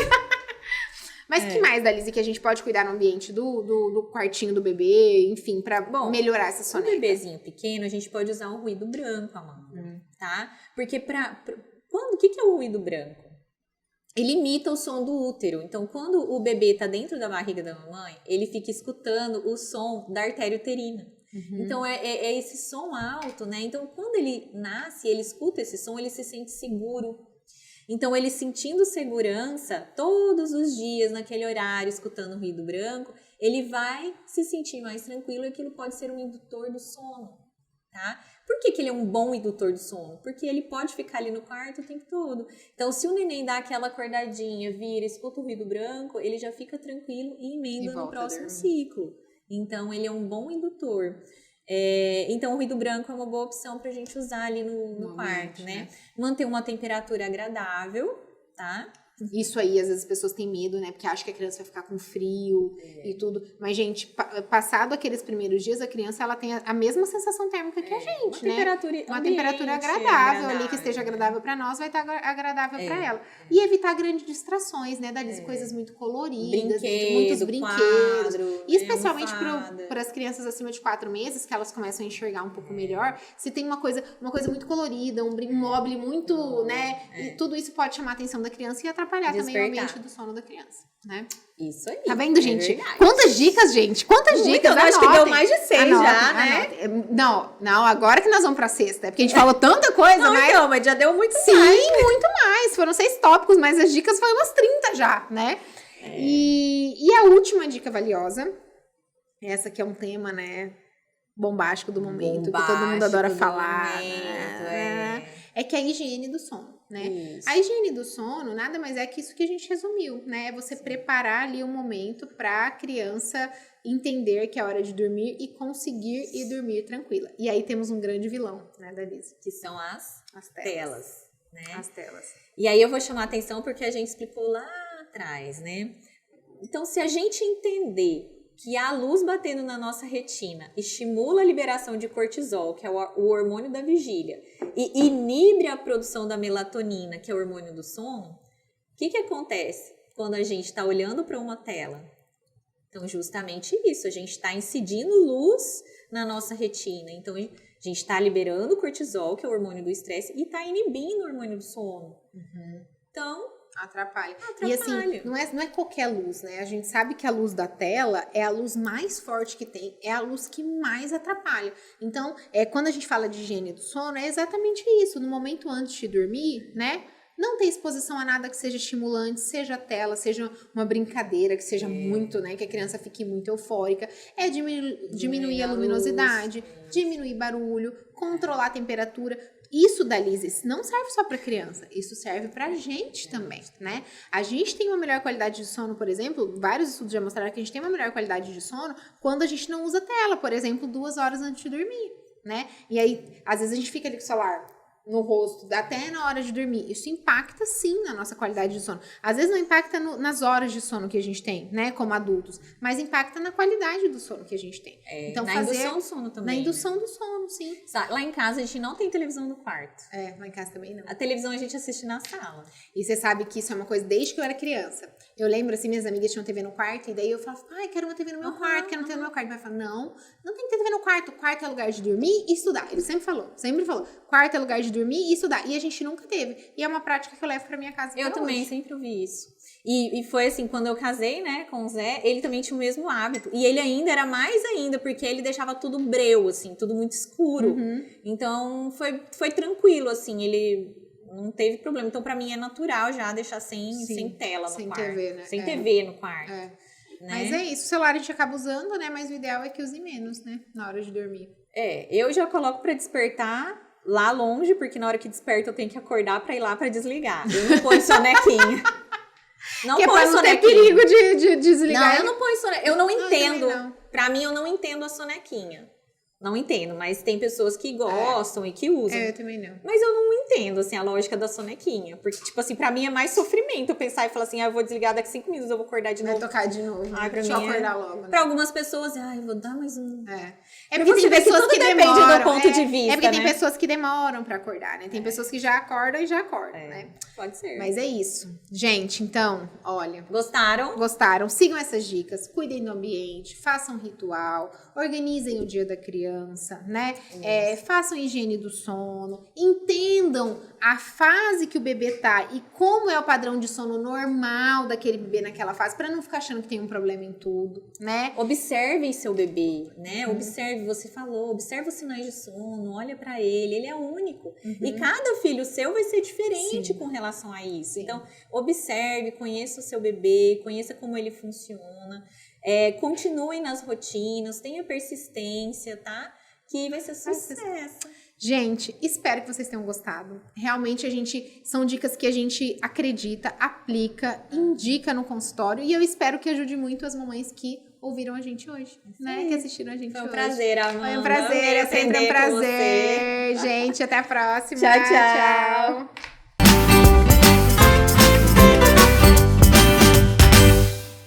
Mas que mais, Dalise, que a gente pode cuidar no ambiente do quartinho do bebê, enfim, pra melhorar essa soneca? Um bebezinho pequeno, a gente pode usar o ruído branco, Amanda, tá? Porque o que é o ruído branco? Ele imita o som do útero. Então, quando o bebê tá dentro da barriga da mamãe, ele fica escutando o som da artéria uterina. Então, é esse som alto, né? Então, quando ele nasce, ele escuta esse som, ele se sente seguro. Então, ele sentindo segurança todos os dias, naquele horário, escutando o ruído branco, ele vai se sentir mais tranquilo e aquilo pode ser um indutor do sono, tá? Por que ele é um bom indutor do sono? Porque ele pode ficar ali no quarto o tempo todo. Então, se o neném dá aquela acordadinha, vira, escuta o ruído branco, ele já fica tranquilo e emenda no próximo ciclo. Então, ele é um bom indutor. Então, o ruído branco é uma boa opção pra gente usar ali no quarto, né? Manter uma temperatura agradável, tá? Isso aí, às vezes as pessoas têm medo, né? Porque acham que a criança vai ficar com frio e tudo. Mas, gente, passado aqueles primeiros dias, a criança ela tem a mesma sensação térmica que a gente, né? Uma temperatura agradável ali, que esteja agradável para nós, vai estar agradável para ela. E evitar grandes distrações, né? Dar coisas muito coloridas, muitos brinquedos. Quadro, e especialmente para as crianças acima de 4 meses, que elas começam a enxergar um pouco melhor. Se tem uma coisa muito colorida, um mobile muito, né? E tudo isso pode chamar a atenção da criança e atrapalhar também o ambiente do sono da criança, né? Isso aí. Tá vendo, gente? Quantas dicas, gente? Quantas dicas? Eu acho que deu mais de 6 já, né? Não, agora que nós vamos pra sexta. É porque a gente falou tanta coisa, mas já deu muito mais. Sim, muito mais. Foram 6 tópicos, mas as dicas foram umas 30 já, né? E a última dica valiosa, essa que é um tema, né, bombástico do momento, que todo mundo adora falar, né? É que é a higiene do sono, né? Isso. A higiene do sono nada mais é que isso que a gente resumiu, né? É você preparar ali um momento para a criança entender que é hora de dormir e conseguir ir dormir tranquila. E aí temos um grande vilão, né, da Lisa? Que são as telas, né? As telas. E aí eu vou chamar a atenção porque a gente explicou lá atrás, né? Então, se a gente entender que a luz batendo na nossa retina estimula a liberação de cortisol, que é o hormônio da vigília, e inibe a produção da melatonina, que é o hormônio do sono, o que acontece quando a gente está olhando para uma tela? Então, justamente isso, a gente está incidindo luz na nossa retina. Então, a gente está liberando cortisol, que é o hormônio do estresse, e está inibindo o hormônio do sono. Então... Atrapalha. E assim, não é qualquer luz, né? A gente sabe que a luz da tela é a luz mais forte que tem, é a luz que mais atrapalha. Então, quando a gente fala de higiene do sono, é exatamente isso. No momento antes de dormir, né? Não ter exposição a nada que seja estimulante, seja tela, seja uma brincadeira, que seja muito, né? Que a criança fique muito eufórica. É diminuir a luminosidade, diminuir barulho, controlar a temperatura. Isso da Lisa, isso não serve só para criança, isso serve pra gente também, né? A gente tem uma melhor qualidade de sono, por exemplo, vários estudos já mostraram que a gente tem uma melhor qualidade de sono quando a gente não usa tela, por exemplo, 2 horas antes de dormir, né? E aí, às vezes a gente fica ali com o celular no rosto, até na hora de dormir. Isso impacta sim na nossa qualidade de sono. Às vezes não impacta nas horas de sono que a gente tem, né, como adultos, mas impacta na qualidade do sono que a gente tem. Então, na indução do sono também. Na indução do sono, sim. Lá em casa a gente não tem televisão no quarto. Lá em casa também não. A televisão a gente assiste na sala. E você sabe que isso é uma coisa desde que eu era criança. Eu lembro, assim, minhas amigas tinham TV no quarto, e daí eu falava, quero uma TV no meu quarto, quero uma TV no meu quarto. Mas falava, não tem que ter TV no quarto. O quarto é lugar de dormir e estudar. Ele sempre falou. Quarto é lugar de dormir e estudar. E a gente nunca teve. E é uma prática que eu levo pra minha casa até hoje. Eu também sempre ouvi isso. E foi assim, quando eu casei, né, com o Zé, ele também tinha o mesmo hábito. E ele ainda era mais ainda, porque ele deixava tudo breu, assim, tudo muito escuro. Então, foi tranquilo, assim, ele não teve problema. Então, pra mim, é natural já deixar sem tela no quarto. Sem TV, né? Sem TV no quarto. Né? Mas é isso, o celular a gente acaba usando, né, mas o ideal é que use menos, né, na hora de dormir. Eu já coloco pra despertar lá longe, porque na hora que desperta eu tenho que acordar pra ir lá pra desligar. Eu não ponho sonequinha. Não que põe sonequinha. Ter perigo de desligar. Não, eu não ponho sonequinha. Eu não entendo. Pra mim, eu não entendo a sonequinha. Não entendo, mas tem pessoas que gostam e que usam. Eu também não. Mas eu não entendo, assim, a lógica da sonequinha. Porque, tipo assim, pra mim é mais sofrimento eu pensar e falar assim, eu vou desligar daqui 5 minutos, eu vou acordar de novo. Vai tocar de novo. Deixa eu acordar logo. Né? Pra algumas pessoas, eu vou dar mais um... É porque tem pessoas que demoram. Depende do ponto de vista, É porque tem pessoas que demoram pra acordar, né? Tem pessoas que já acordam e já acordam, né? Pode ser. Mas é isso. Gente, então, olha. Gostaram? Sigam essas dicas. Cuidem do ambiente, façam ritual, organizem o dia da criança, né? Façam higiene do sono, entendam a fase que o bebê tá e como é o padrão de sono normal daquele bebê naquela fase, pra não ficar achando que tem um problema em tudo, né? Observem seu bebê, né? Observe, você falou, observe os sinais de sono, olha pra ele é único. E cada filho seu vai ser diferente com relação a isso. Então, observe, conheça o seu bebê, conheça como ele funciona, continuem nas rotinas, tenha persistência, tá? Que vai ser sucesso. Gente, espero que vocês tenham gostado. Realmente, são dicas que a gente acredita, aplica, indica no consultório. E eu espero que ajude muito as mamães que ouviram a gente hoje, né? Que assistiram a gente hoje. Foi um prazer, Amanda. Foi um prazer, é sempre um prazer. Gente, até a próxima. Tchau.